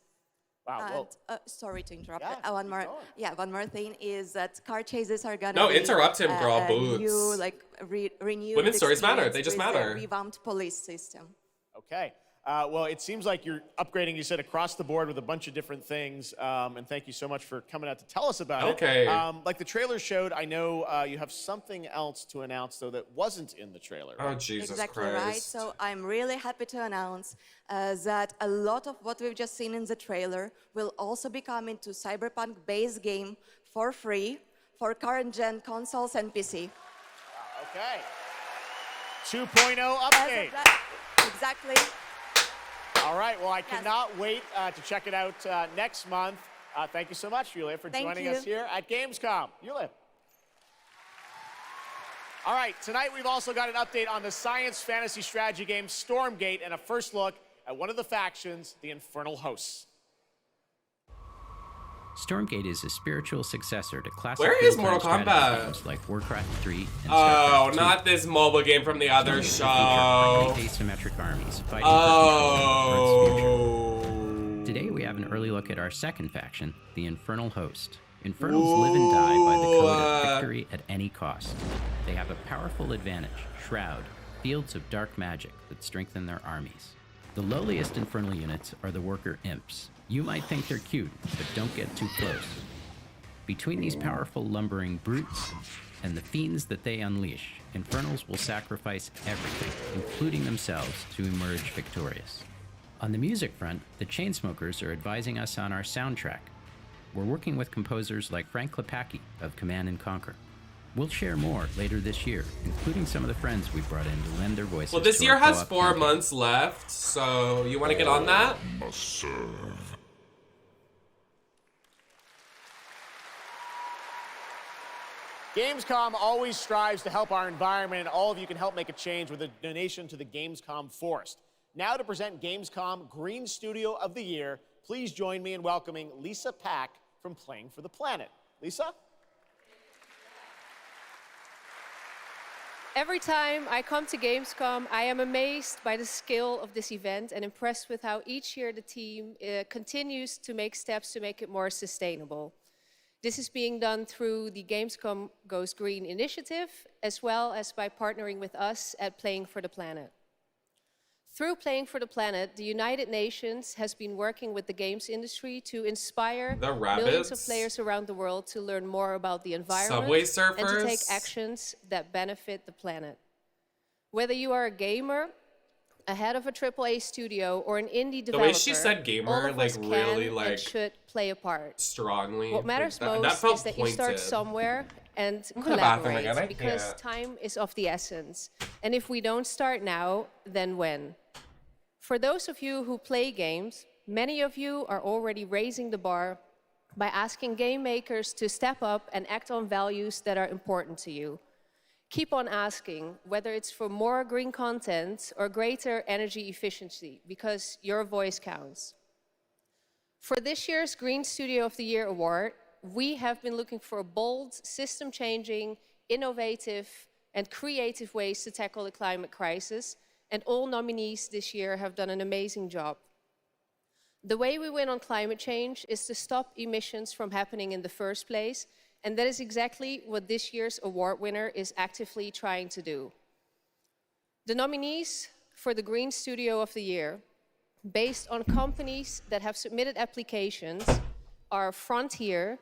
Wow. And, sorry to interrupt. Yeah, One more thing is that car chases are gonna No, be interrupt him, girl, a boobs. new, like renewed Women's stories matter, they experience just with matter. the revamped police system. Okay. Well, it seems like you're upgrading, you said, across the board with a bunch of different things. And thank you so much for coming out to tell us about Okay. it. Like the trailer showed, I know you have something else to announce, though, that wasn't in the trailer. Oh, Jesus Exactly Christ. right. So I'm really happy to announce that a lot of what we've just seen in the trailer will also be coming to Cyberpunk base game for free for current gen consoles and PC. Okay. 2.0 update. Exactly. All right. Well, I cannot wait to check it out next month. Thank you so much, Yulia, for joining us here at Gamescom. Yulia. All right. Tonight, we've also got an update on the science fantasy strategy game Stormgate and a first look at one of the factions, the Infernal Hosts. Stormgate is a spiritual successor to classic Where is real-time Mortal strategy Kombat? games like Warcraft 3 and Oh, Starcraft 2. not this mobile game from the other Stormgate show. features asymmetric armies fighting for control of Earth's future. Today we have an early look at our second faction, the Infernal Host. Infernals live and die by the code of victory at any cost. They have a powerful advantage, Shroud, fields of dark magic that strengthen their armies. The lowliest Infernal units are the Worker Imps. You might think they're cute, but don't get too close. Between these powerful lumbering brutes and the fiends that they unleash, Infernals will sacrifice everything, including themselves, to emerge victorious. On the music front, the Chainsmokers are advising us on our soundtrack. We're working with composers like Frank Klepacki of Command & Conquer. We'll share more later this year, including some of the friends we brought in to lend their voices. Well, this to year our has co-op 4 campaign. months left, so you want to get on that? Must serve. Gamescom always strives to help our environment, and all of you can help make a change with a donation to the Gamescom Forest. Now to present Gamescom Green Studio of the Year, please join me in welcoming Lisa Pack from Playing for the Planet. Lisa? Every time I come to Gamescom, I am amazed by the scale of this event and impressed with how each year the team continues to make steps to make it more sustainable. This is being done through the Gamescom Goes Green initiative, as well as by partnering with us at Playing for the Planet. Through Playing for the Planet, the United Nations has been working with the games industry to inspire millions of players around the world to learn more about the environment Subway and to take Surfers. actions that benefit the planet. Whether you are a gamer, a head of a AAA studio, or an indie developer, The way she said gamer, all of like, us can really, and like, should play a part. strongly. What matters Like, most felt is that you start pointed. somewhere and I'm in the bathroom collaborate, again, I because can't. time is of the essence. And if we don't start now, then when? For those of you who play games, many of you are already raising the bar by asking game makers to step up and act on values that are important to you. Keep on asking, whether it's for more green content or greater energy efficiency, because your voice counts. For this year's Green Studio of the Year award, we have been looking for bold, system-changing, innovative, and creative ways to tackle the climate crisis, and all nominees this year have done an amazing job. The way we win on climate change is to stop emissions from happening in the first place, and that is exactly what this year's award winner is actively trying to do. The nominees for the Green Studio of the Year, based on companies that have submitted applications, are Frontier,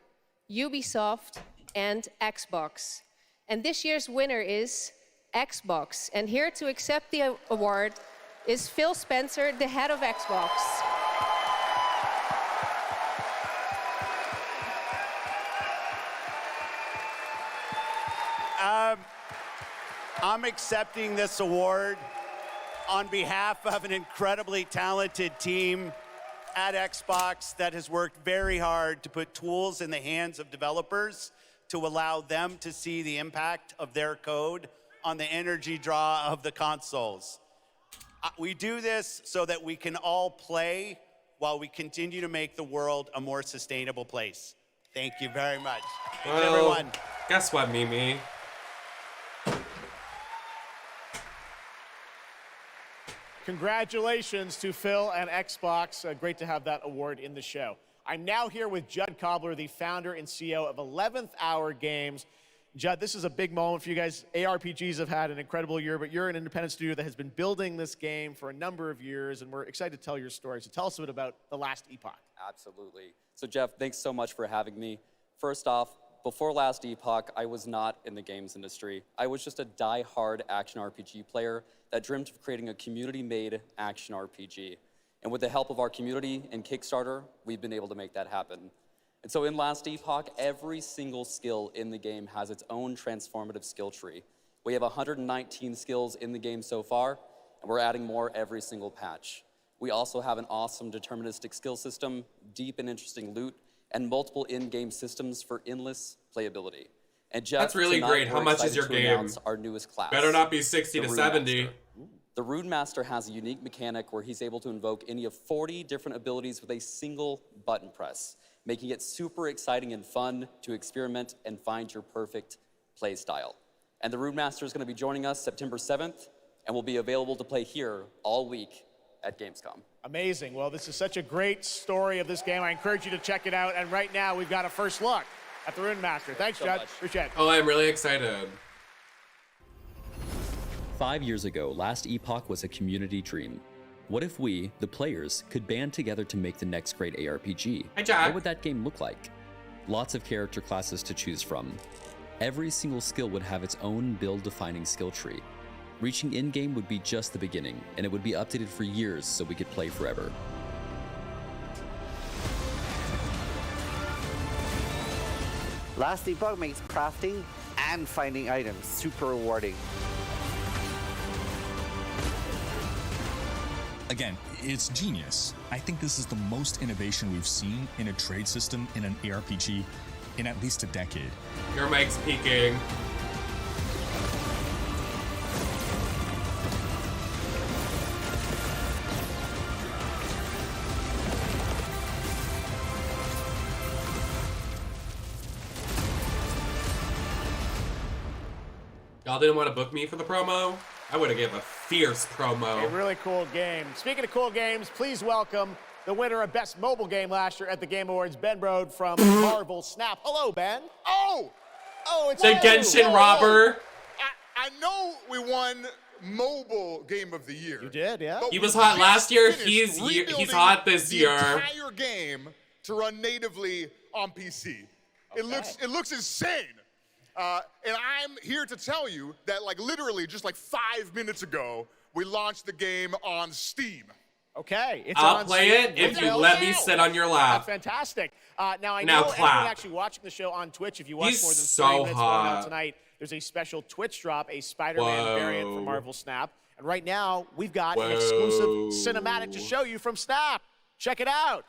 Ubisoft, and Xbox. And this year's winner is Xbox. And here to accept the award is Phil Spencer, the head of Xbox. I'm accepting this award on behalf of an incredibly talented team at Xbox that has worked very hard to put tools in the hands of developers to allow them to see the impact of their code on the energy draw of the consoles. We do this so that we can all play while we continue to make the world a more sustainable place. Thank you very much. Thanks, Well, everyone. Guess what, Mimi? Congratulations to Phil and Xbox. Great to have that award in the show. I'm now here with Judd Cobbler, the founder and CEO of 11th Hour Games. Judd, this is a big moment for you guys. ARPGs have had an incredible year, but you're an independent studio that has been building this game for a number of years, and we're excited to tell your story. So tell us a bit about The Last Epoch. Absolutely. So Jeff, thanks so much for having me. First off, before Last Epoch, I was not in the games industry. I was just a die-hard action RPG player that dreamt of creating a community-made action RPG. And with the help of our community and Kickstarter, we've been able to make that happen. And so in Last Epoch, every single skill in the game has its own transformative skill tree. We have 119 skills in the game so far, and we're adding more every single patch. We also have an awesome deterministic skill system, deep and interesting loot, and multiple in-game systems for endless playability. And Jeff, That's really tonight great. How we're much is excited your to game? announce our newest class. Better not be 60 the to Rune 70. Master. The Rune Master has a unique mechanic where he's able to invoke any of 40 different abilities with a single button press, making it super exciting and fun to experiment and find your perfect play style. And the Rune Master is going to be joining us September 7th and will be available to play here all week at Gamescom. Amazing. Well, this is such a great story of this game. I encourage you to check it out. And right now, we've got a first look at the Rune Master. Thanks, Judd. Appreciate it. Oh, I'm really excited. 5 years ago, Last Epoch was a community dream. What if we, the players, could band together to make the next great ARPG? Hi, Jack. What would that game look like? Lots of character classes to choose from. Every single skill would have its own build-defining skill tree. Reaching in-game would be just the beginning, and it would be updated for years so we could play forever. Last Epoch makes crafting and finding items super rewarding. Again, it's genius. I think this is the most innovation we've seen in a trade system in an ARPG in at least a decade. Your mic's peaking. Y'all didn't want to book me for the promo? I would have given a fierce promo. A really cool game. Speaking of cool games, please welcome the winner of Best Mobile Game last year at the Game Awards, Ben Brode from Marvel Snap. Hello, Ben. Oh, it's the you. Genshin robber. I know we won Mobile Game of the Year. You did, yeah. He was hot last year. He's hot this year. The entire game to run natively on PC. Okay. It looks insane. And I'm here to tell you that, like, literally just like 5 minutes ago, we launched the game on Steam. Okay, it's I'll on play Steam. it if you let me sit on your lap. That's fantastic. Now, I Now know clap. everyone actually watching the show on Twitch, if you watch He's more than 30 so minutes going out hot. tonight, there's a special Twitch drop, a Spider-Man variant from Marvel Snap. And right now, we've got an exclusive cinematic to show you from Snap. Check it out.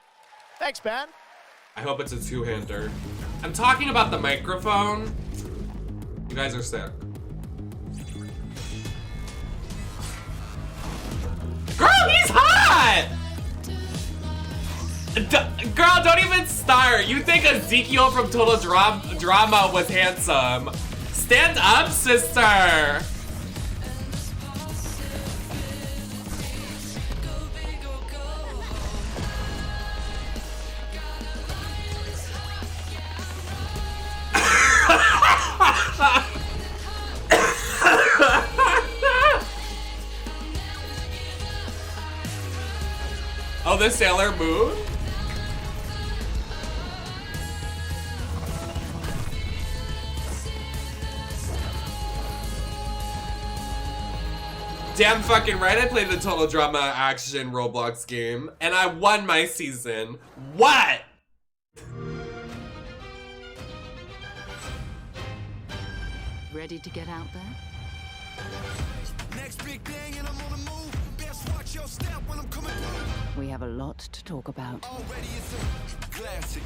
Thanks, Ben. I hope it's a two-hander. I'm talking about the microphone. You guys are sick. Girl, he's hot! Girl, don't even start. You think Ezekiel from Total Drama was handsome. Stand up, sister! Oh, the Sailor Moon? Damn fucking right, I played the Total Drama Action Roblox game, and I won my season. What? Ready to get out there? Next big thing and I'm on the move. Best watch your step when I'm coming through. We have a lot to talk about. Already it's a classic.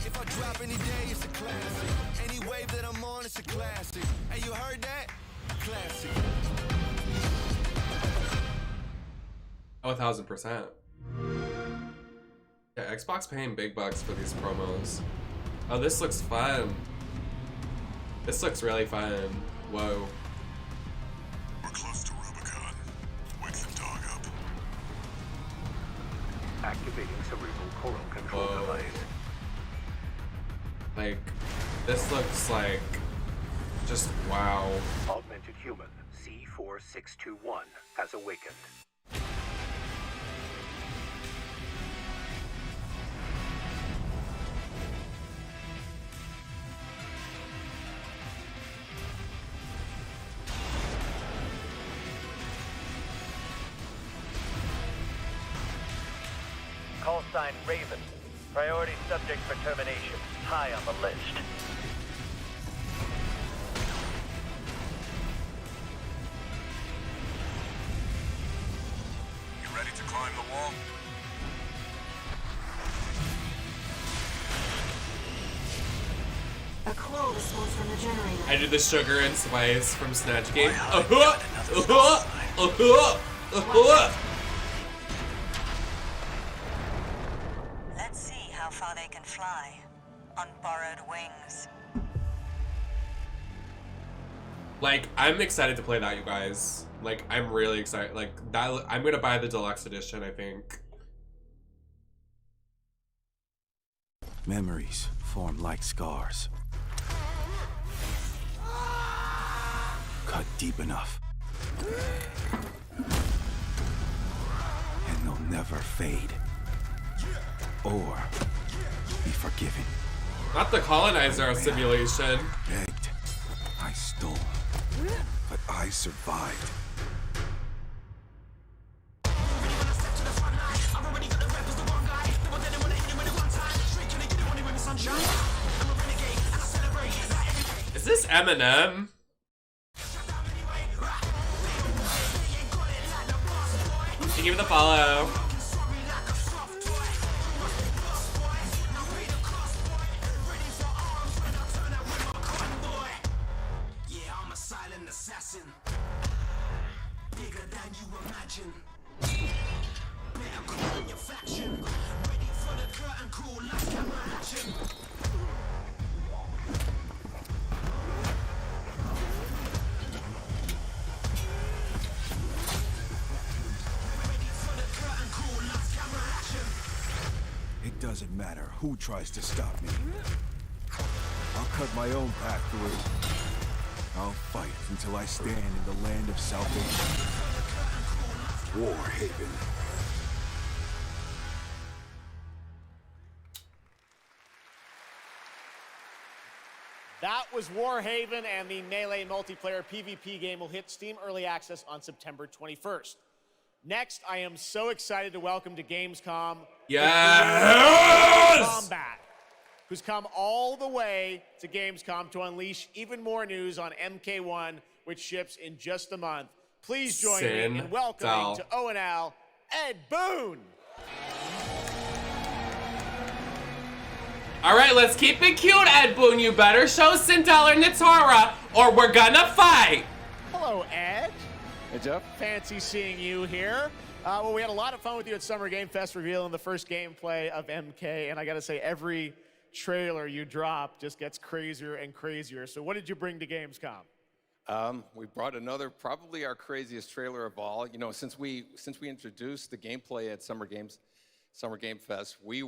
If I drop any day, it's a classic. Any wave that I'm on, it's a classic. And you heard that? Classic. Oh, 1000%. Yeah, Xbox paying big bucks for these promos. Oh, this looks fun. This looks really fun. Whoa. We're close to Rubicon. Wake the dog up. Activating cerebral coral control device. Like, this looks like just wow. Augmented human C4621 has awakened. Call sign Raven. Priority subject for termination. High on the list. You ready to climb the wall? A claw response from the generator. I did the sugar and spice from Snatch Game. Let's see how far they can fly on borrowed wings. Like, I'm excited to play that, you guys. Like, I'm really excited. Like, that. I'm gonna buy the deluxe edition, I think. Memories form like scars. Cut deep enough. And they'll never fade. Or be forgiven. Not the colonizer simulation. Begged. I stole. But I survived. Is this Eminem? Give me the follow. It doesn't matter who tries to stop me. I'll cut my own path through. I'll fight until I stand in the land of salvation. War Haven. That was Warhaven, and the Melee multiplayer PvP game will hit Steam Early Access on September 21st. Next, I am so excited to welcome to Gamescom Kombat, who's come all the way to Gamescom to unleash even more news on MK1, which ships in just a month. Please join me in welcoming to ONL, Ed Boon. All right, let's keep it cute, Ed Boon. You better show Sindel or Natara, or we're gonna fight. Hello, Ed. Hey, Jeff. Fancy seeing you here. Well, we had a lot of fun with you at Summer Game Fest revealing the first gameplay of MK, and I gotta say, every trailer you drop just gets crazier and crazier. So what did you bring to Gamescom? We brought another, probably our craziest trailer of all. You know, since we introduced the gameplay at Summer Game Fest, we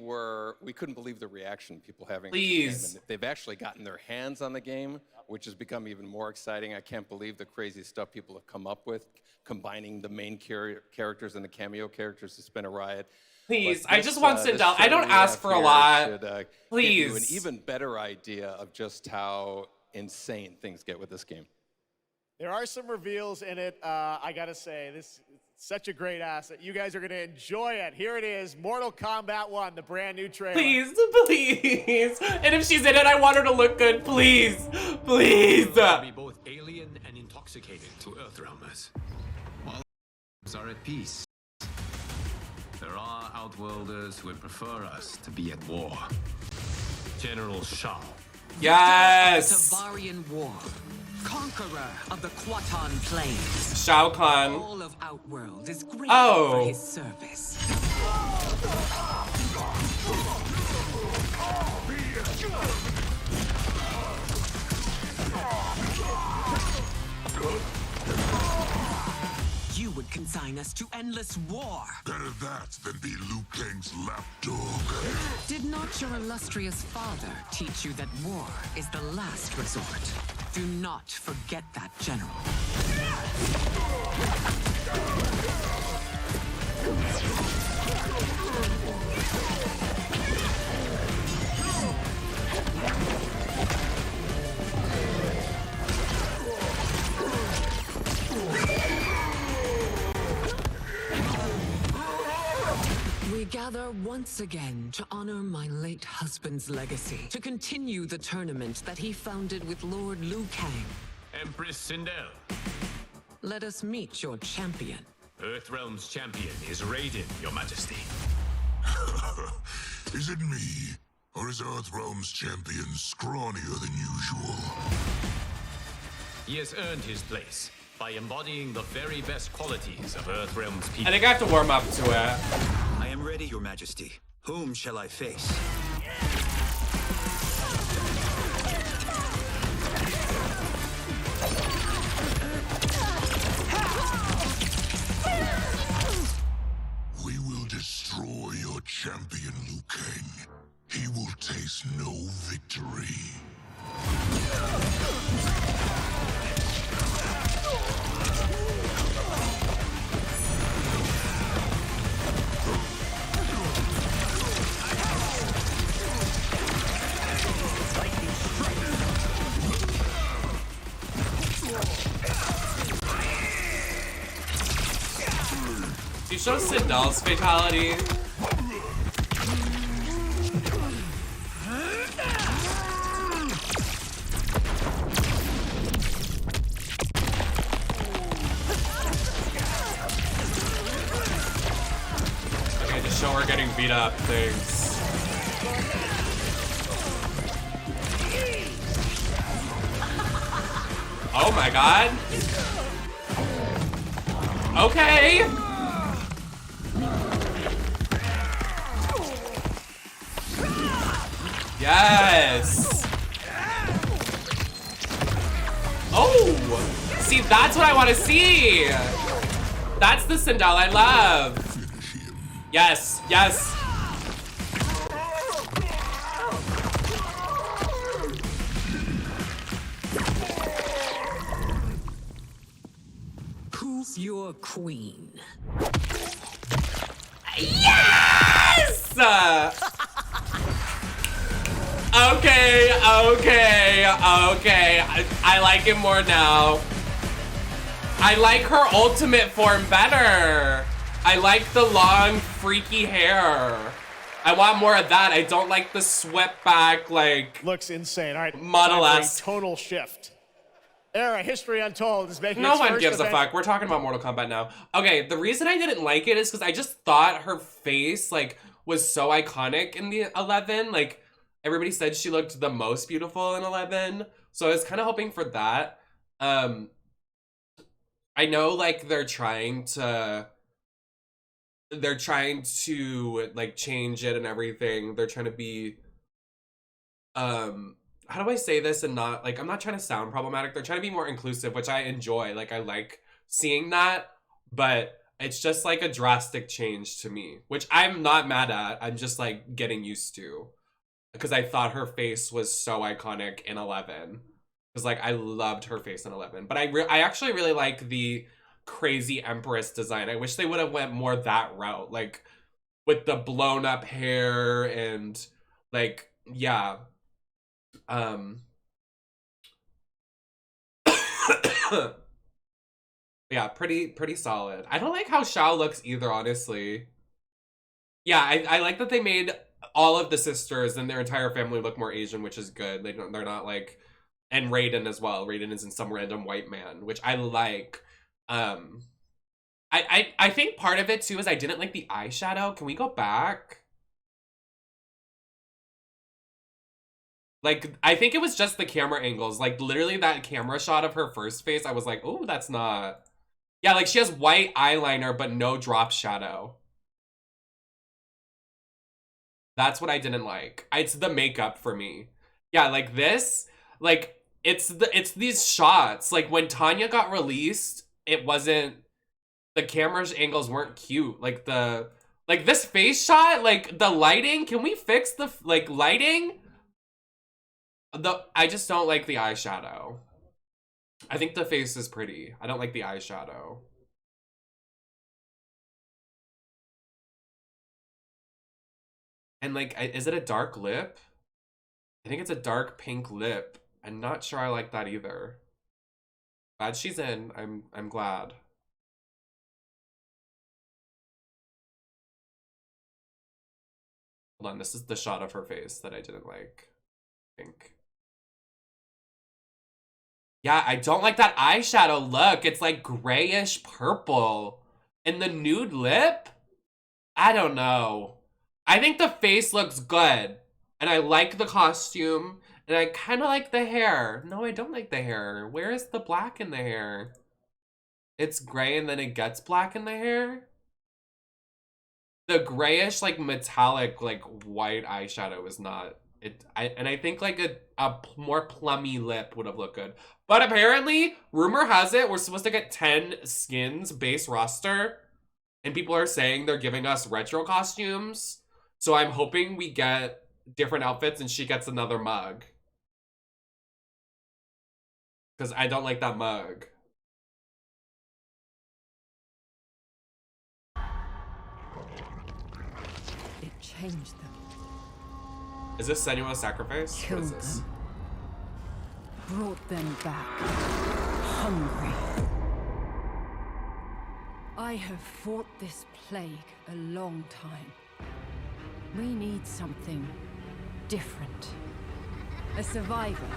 couldn't believe the reaction people having. Please. And they've actually gotten their hands on the game, which has become even more exciting. I can't believe the crazy stuff people have come up with, combining the main characters and the cameo characters. It's been a riot. Please, I just want Sindel. I don't ask for a lot. Please. Give you an even better idea of just how insane things get with this game. There are some reveals in it. I gotta say, this is such a great asset. You guys are gonna enjoy it. Here it is, Mortal Kombat 1, the brand new trailer. Please, please. And if she's in it, I want her to look good. Please, please. Be both alien and intoxicated to Earthrealmers. All are at peace. There are Outworlders who would prefer us to be at war. General Shao. Yes. Tavarian War. Conqueror of the Quatan Plains. Shao Kahn. All of Outworld is grateful Oh. for his service. You would consign us to endless war. Better that than be Liu Kang's lapdog. Did not your illustrious father teach you that war is the last resort? Do not forget that, General. We gather once again to honor my late husband's legacy, to continue the tournament that he founded with Lord Liu Kang. Empress Sindel. Let us meet your champion. Earthrealm's champion is Raiden, Your Majesty. Is it me? Or is Earthrealm's champion scrawnier than usual? He has earned his place by embodying the very best qualities of Earthrealm's people. I think I have to warm up to it. I am ready, Your Majesty. Whom shall I face? We will destroy your champion, Liu Kang. He will taste no victory. You show Sindel's fatality. Okay, just show her getting beat up. Thanks. Oh my god. Okay. Yes. Oh, see, that's what I want to see. That's the Sindel I love. Yes, yes. Who's your queen? Yes! Okay. I like it more now. I like her ultimate form better. I like the long, freaky hair. I want more of that. I don't like the swept back, like... Looks insane. All right. Model-esque. Tonal shift. Era History Untold is making No its one first gives a event. fuck. We're talking about Mortal Kombat now. Okay, the reason I didn't like it is because I just thought her face, like, was so iconic in the 11. Like, everybody said she looked the most beautiful in 11. So I was kind of hoping for that. I know, like, they're trying to like change it and everything. They're trying to be how do I say this and not like, I'm not trying to sound problematic. They're trying to be more inclusive, which I enjoy. Like, I like seeing that, but it's just like a drastic change to me, which I'm not mad at. I'm just like getting used to, because I thought her face was so iconic in 11. Because like I loved her face in 11, but I actually really like the crazy Empress design. I wish they would have went more that route, like with the blown up hair and like, yeah. Yeah, pretty solid. I don't like how Shao looks either, honestly. Yeah, I like that they made all of the sisters and their entire family look more Asian, which is good. They're not like, and Raiden as well. Raiden isn't some random white man, which I like. I think part of it too is I didn't like the eyeshadow. Can we go back? Like, I think it was just the camera angles. Like, literally that camera shot of her first face, I was like, oh, that's not... Yeah, like, she has white eyeliner, but no drop shadow. That's what I didn't like. It's the makeup for me. Yeah, like this, like, it's these shots. Like, when Tanya got released, it wasn't... The camera's angles weren't cute. Like, this face shot, like, the lighting, can we fix the, like, lighting? I just don't like the eyeshadow. I think the face is pretty. I don't like the eyeshadow. And like, is it a dark lip? I think it's a dark pink lip. I'm not sure I like that either. Glad she's in. I'm glad. Hold on, this is the shot of her face that I didn't like. I think. Yeah, I don't like that eyeshadow look. It's like grayish purple. And the nude lip? I don't know. I think the face looks good. And I like the costume. And I kind of like the hair. No, I don't like the hair. Where is the black in the hair? It's gray and then it gets black in the hair? The grayish, like, metallic, like, white eyeshadow is not... And I think like a more plummy lip would have looked good. But apparently, rumor has it, we're supposed to get 10 skins base roster. And people are saying they're giving us retro costumes. So I'm hoping we get different outfits and she gets another mug. Because I don't like that mug. It changed them. Is this Senua's sacrifice? Killed What is this? them. Brought them back. Hungry. I have fought this plague a long time. We need something different. A survivor.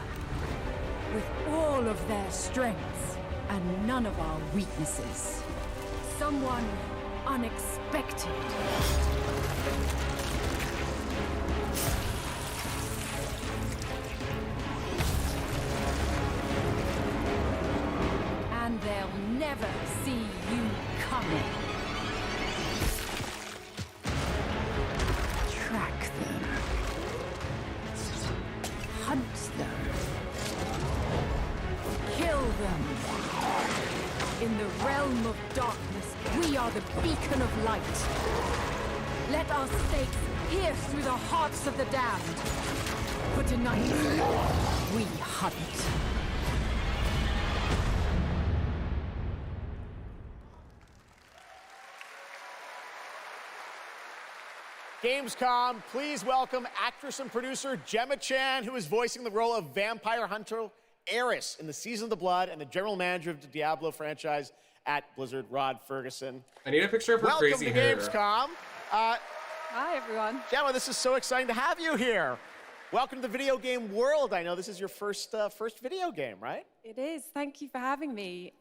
With all of their strengths and none of our weaknesses. Someone unexpected. And they'll never see you coming. Track them. are the beacon of light. Let our stakes pierce through the hearts of the damned. For tonight, we hunt. Gamescom, please welcome actress and producer Gemma Chan, who is voicing the role of vampire hunter Eris in the Season of the Blood, and the general manager of the Diablo franchise at Blizzard, Rod Ferguson. I need a picture of her crazy hair. Welcome to Gamescom. Hi, everyone. Gemma, this is so exciting to have you here. Welcome to the video game world. I know this is your first video game, right? It is. Thank you for having me.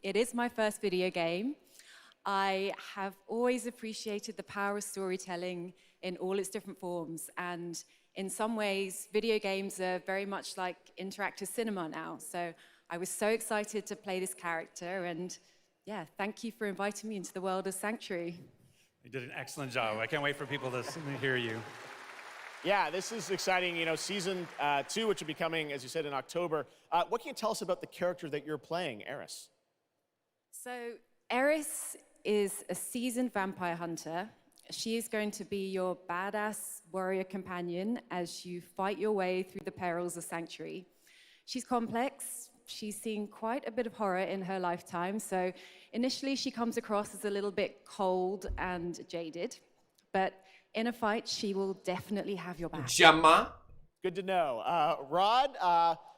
It is my first video game. I have always appreciated the power of storytelling in all its different forms. And in some ways, video games are very much like interactive cinema now. So I was so excited to play this character. And yeah, thank you for inviting me into the world of Sanctuary. You did an excellent job. I can't wait for people to hear you. Yeah, this is exciting. You know, season 2, which will be coming, as you said, in October. What can you tell us about the character that you're playing, Eris? So Eris is a seasoned vampire hunter. She is going to be your badass warrior companion as you fight your way through the perils of Sanctuary. She's complex. She's seen quite a bit of horror in her lifetime. So initially, she comes across as a little bit cold and jaded. But in a fight, she will definitely have your back. Gemma. Good to know. Rod,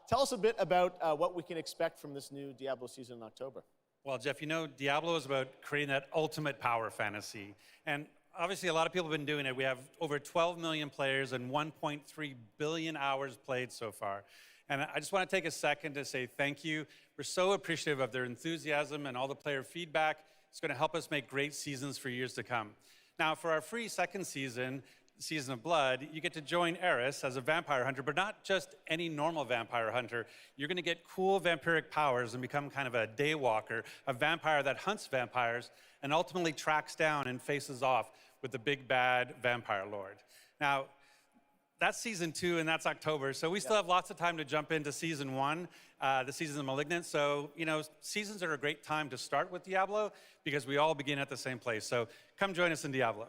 tell us a bit about what we can expect from this new Diablo season in October. Well, Jeff, you know, Diablo is about creating that ultimate power fantasy. And obviously, a lot of people have been doing it. We have over 12 million players and 1.3 billion hours played so far. And I just want to take a second to say thank you. We're so appreciative of their enthusiasm and all the player feedback. It's going to help us make great seasons for years to come. Now, for our free second season, Season of Blood, you get to join Eris as a vampire hunter, but not just any normal vampire hunter. You're going to get cool vampiric powers and become kind of a daywalker, a vampire that hunts vampires and ultimately tracks down and faces off with the big bad vampire lord. Now, that's season 2, and that's October, so we still have lots of time to jump into season 1, the season of Malignant. So, you know, seasons are a great time to start with Diablo because we all begin at the same place. So come join us in Diablo.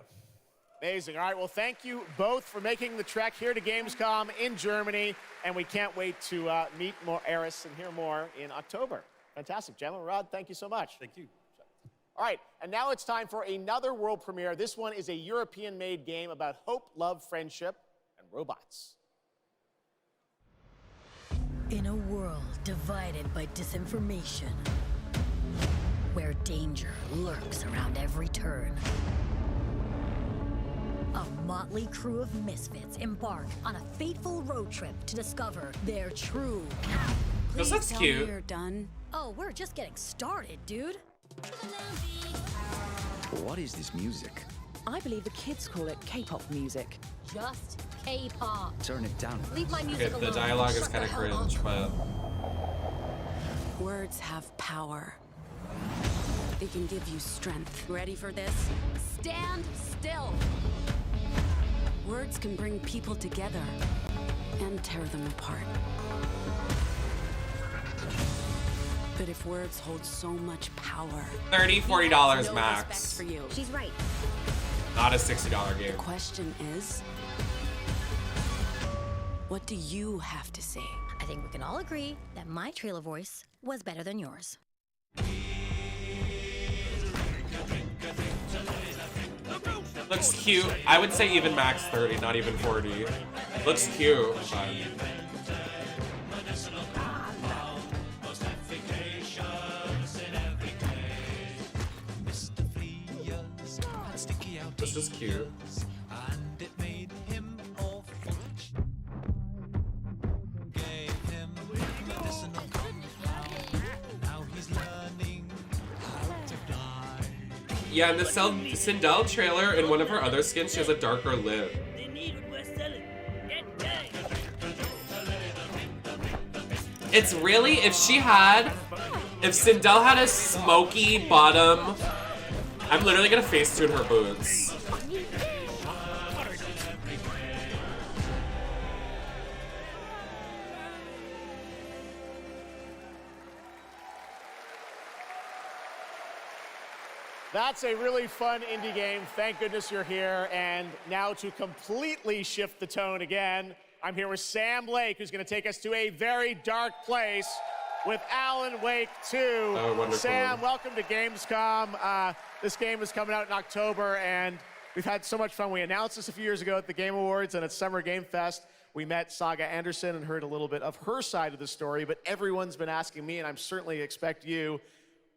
Amazing. All right, well, thank you both for making the trek here to Gamescom in Germany, and we can't wait to meet more Eris and hear more in October. Fantastic. Gemma, Rod, thank you so much. Thank you. All right, and now it's time for another world premiere. This one is a European-made game about hope, love, friendship, and robots. In a world divided by disinformation, where danger lurks around every turn, a motley crew of misfits embark on a fateful road trip to discover their true power. This looks Please cute. tell me you're done. Oh, we're just getting started, dude. What is this music? I believe the kids call it K-pop music. Just K-pop. Turn it down. Leave my music Okay, alone. the dialogue is Shut kind of the hell up. cringe, but Words have power. They can give you strength. Ready for this? Stand still. Words can bring people together and tear them apart. But if words hold so much power, $30, $40 no respect max. for you. She's right. Not a $60 game. the question is, what do you have to say? I think we can all agree that my trailer voice was better than yours. Looks cute. I would say even max 30, not even 40. Looks cute, but... This is cute. Yeah, in the Sindel trailer, in one of her other skins, she has a darker lip. It's really, if Sindel had a smoky bottom, I'm literally gonna face-tune her boots. That's a really fun indie game. Thank goodness you're here. And now to completely shift the tone again, I'm here with Sam Lake, who's going to take us to a very dark place with Alan Wake 2. Oh, wonderful. Sam, welcome to Gamescom. This game is coming out in October, and we've had so much fun. We announced this a few years ago at the Game Awards and at Summer Game Fest. We met Saga Anderson and heard a little bit of her side of the story, but everyone's been asking me, and I'm certainly expect you,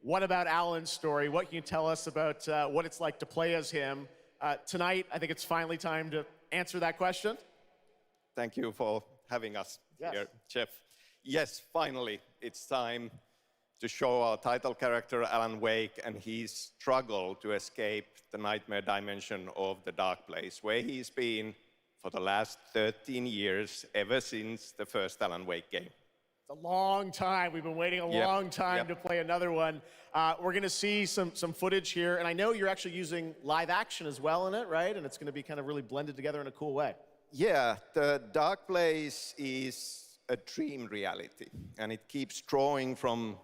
what about Alan's story? What can you tell us about what it's like to play as him? Tonight, I think it's finally time to answer that question. Thank you for having us Yes. here, Jeff. Yes, finally, it's time to show our title character, Alan Wake, and his struggle to escape the nightmare dimension of the dark place, where he's been for the last 13 years, ever since the first Alan Wake game. It's a long time. We've been waiting a long time to play another one. We're going to see some footage here, and I know you're actually using live action as well in it, right? And it's going to be kind of really blended together in a cool way. Yeah, the dark place is a dream reality, and it keeps drawing from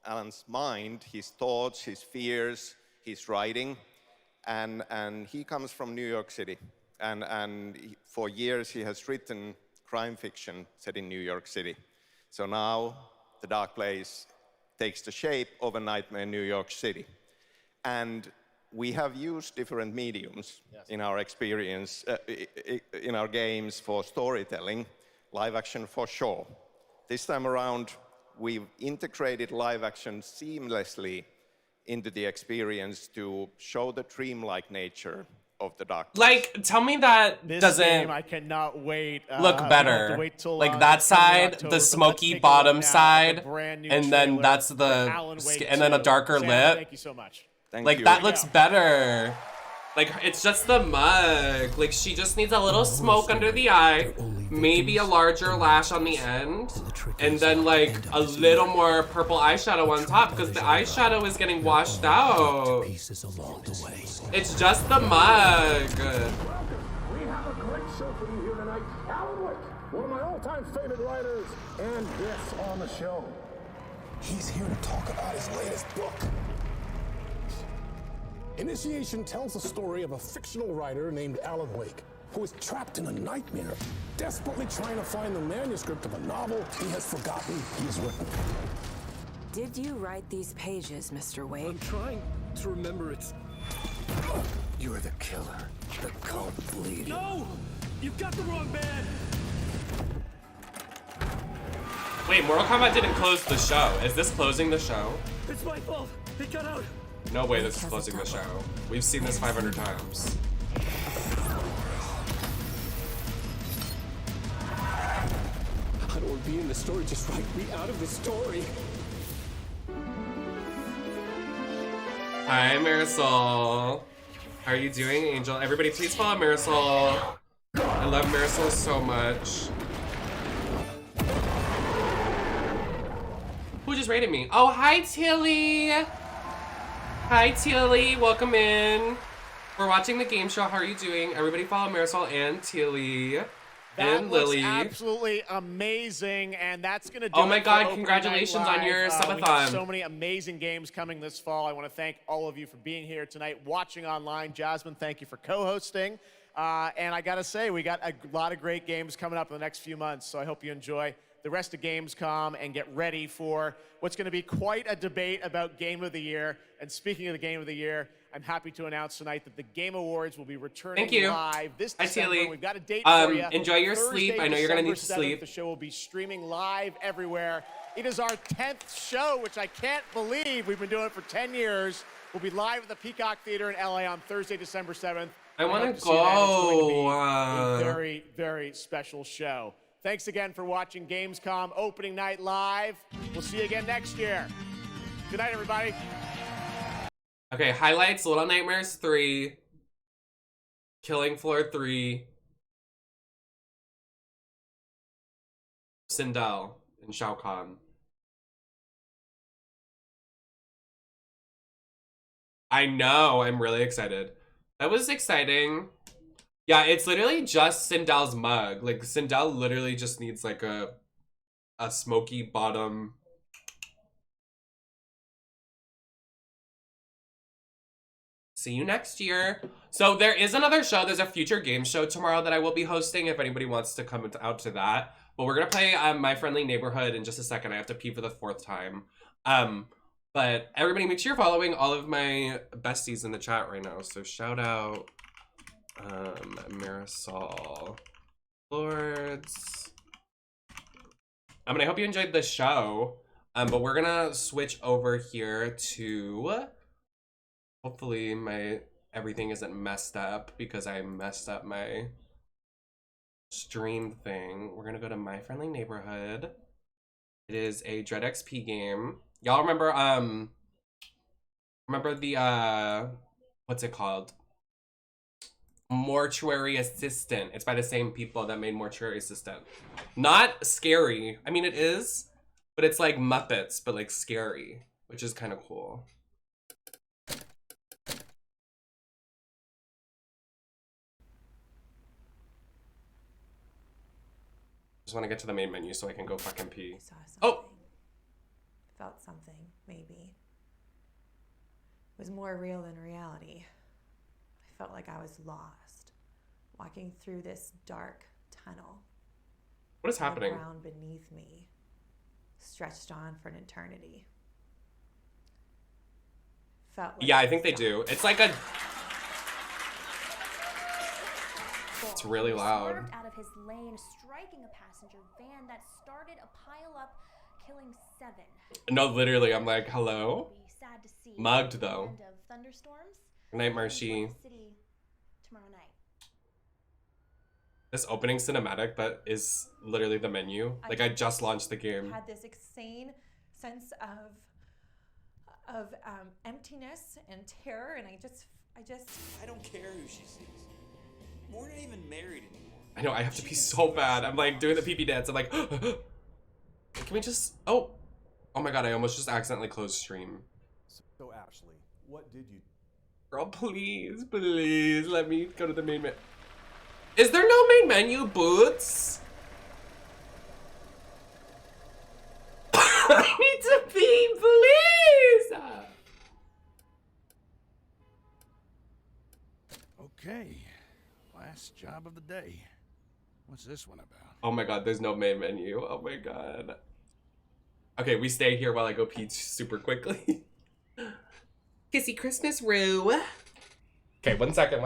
Alan's mind, his thoughts, his fears, his writing, and he comes from New York City, and for years he has written crime fiction set in New York City. So now the dark place takes the shape of a nightmare in New York City, and we have used different mediums in our experience, in our games for storytelling, live action for sure. This time around, we've integrated live action seamlessly into the experience to show the dreamlike nature of the dark. Like, tell me that This doesn't game, I cannot wait. look we better. have to wait till, Like it's that coming in side, October, the but smoky let's take a look bottom now at the side, brand new and then trailer that's for the Alan Wake and then a 2. darker Sam, lip. Thank you so much. Thank Like you. that looks better. Like it's just the mug. Like she just needs a little smoke under the eye, maybe a larger lash on the end, and then like a little more purple eyeshadow on top because the eyeshadow is getting washed out. It's just the mug. We have a great show for you here tonight. Alan Wake, one of my all-time favorite writers, and guests on the show. He's here to talk about his latest book. Initiation tells the story of a fictional writer named Alan Wake, who is trapped in a nightmare, desperately trying to find the manuscript of a novel he has forgotten he's written. Did you write these pages, Mr. Wake? I'm trying to remember it. You're the killer, the cult leader. No! You've got the wrong man! Wait, Mortal Kombat didn't close the show. Is this closing the show? It's my fault. He got out. No way this is closing the show. We've seen this 500 times. I don't want to be in the story. Just write me out of the story. Hi, Marisol. How are you doing, Angel? Everybody, please follow Marisol. I love Marisol so much. Who just rated me? Oh, hi, Tilly. Hi, Tilly. Welcome in. We're watching the game show. How are you doing? Everybody follow Marisol and Tilly. That and looks Lily. absolutely amazing, and that's going to do Oh my it for God, Opening congratulations Night on your Live. We subathon. have so many amazing games coming this fall. I want to thank all of you for being here tonight, watching online. Jasmine, thank you for co-hosting. And I got to say, we got a lot of great games coming up in the next few months, so I hope you enjoy the rest of Gamescom and get ready for what's going to be quite a debate about Game of the Year. And speaking of the Game of the Year, I'm happy to announce tonight that the Game Awards will be returning Thank you. live this Hi, December. Tilly. We've got a date for you. Enjoy your Thursday, sleep. I know you're gonna need to December 7th. sleep. The show will be streaming live everywhere. It is our 10th show, which I can't believe. We've been doing it for 10 years. We'll be live at the Peacock Theater in LA on Thursday, December 7th. I want hope to see you then. It's going to be go. a very, very special show. Thanks again for watching Gamescom Opening Night Live. We'll see you again next year. Good night, everybody. Okay, highlights: Little Nightmares 3, Killing Floor 3, Sindel, and Shao Kahn. I know, I'm really excited. That was exciting. Yeah, it's literally just Sindel's mug. Like, Sindel literally just needs like a smoky bottom See you next year. So there is another show. There's a future game show tomorrow that I will be hosting if anybody wants to come out to that. But we're going to play My Friendly Neighborhood in just a second. I have to pee for the 4th time. But everybody make sure you're following all of my besties in the chat right now. So shout out Marisol Lords. And I hope you enjoyed the show. But we're gonna switch over here to, hopefully everything isn't messed up because I messed up my stream thing. We're gonna go to My Friendly Neighborhood. It is a Dread XP game. Y'all remember the what's it called? Mortuary Assistant. It's by the same people that made Mortuary Assistant. Not scary. I mean, it is, but it's like Muppets, but like scary, which is kind of cool. Just want to get to the main menu so I can go fucking pee. Oh! Felt something, maybe. It was more real than reality. I felt like I was lost, walking through this dark tunnel. What is happening? The ground beneath me stretched on for an eternity. Felt like yeah, I think they do. It's like a... It's really loud. Swerved out of his lane, striking a passenger van that started a pile-up, killing 7. No, literally, I'm like, hello? Sad to see. Mugged, though. End of thunderstorms. Good night, Marshy. City tomorrow night. This opening cinematic that is literally the menu. Like, I just launched the game. Had this insane sense of emptiness and terror, and I don't care who she sees. We're not even married anymore. I know, I have to pee so bad. I'm like doing the pee-pee dance. I'm like, can we just, oh my god, I almost just accidentally closed stream. So Ashley, what did you... Girl, please, please, let me go to the main menu. Is there no main menu, Boots? I need to pee, please! Okay, last job of the day. What's this one about? Oh my god, there's no main menu. Oh my god. Okay, we stay here while I go pee super quickly. Kissy Christmas Roo. Okay, one second.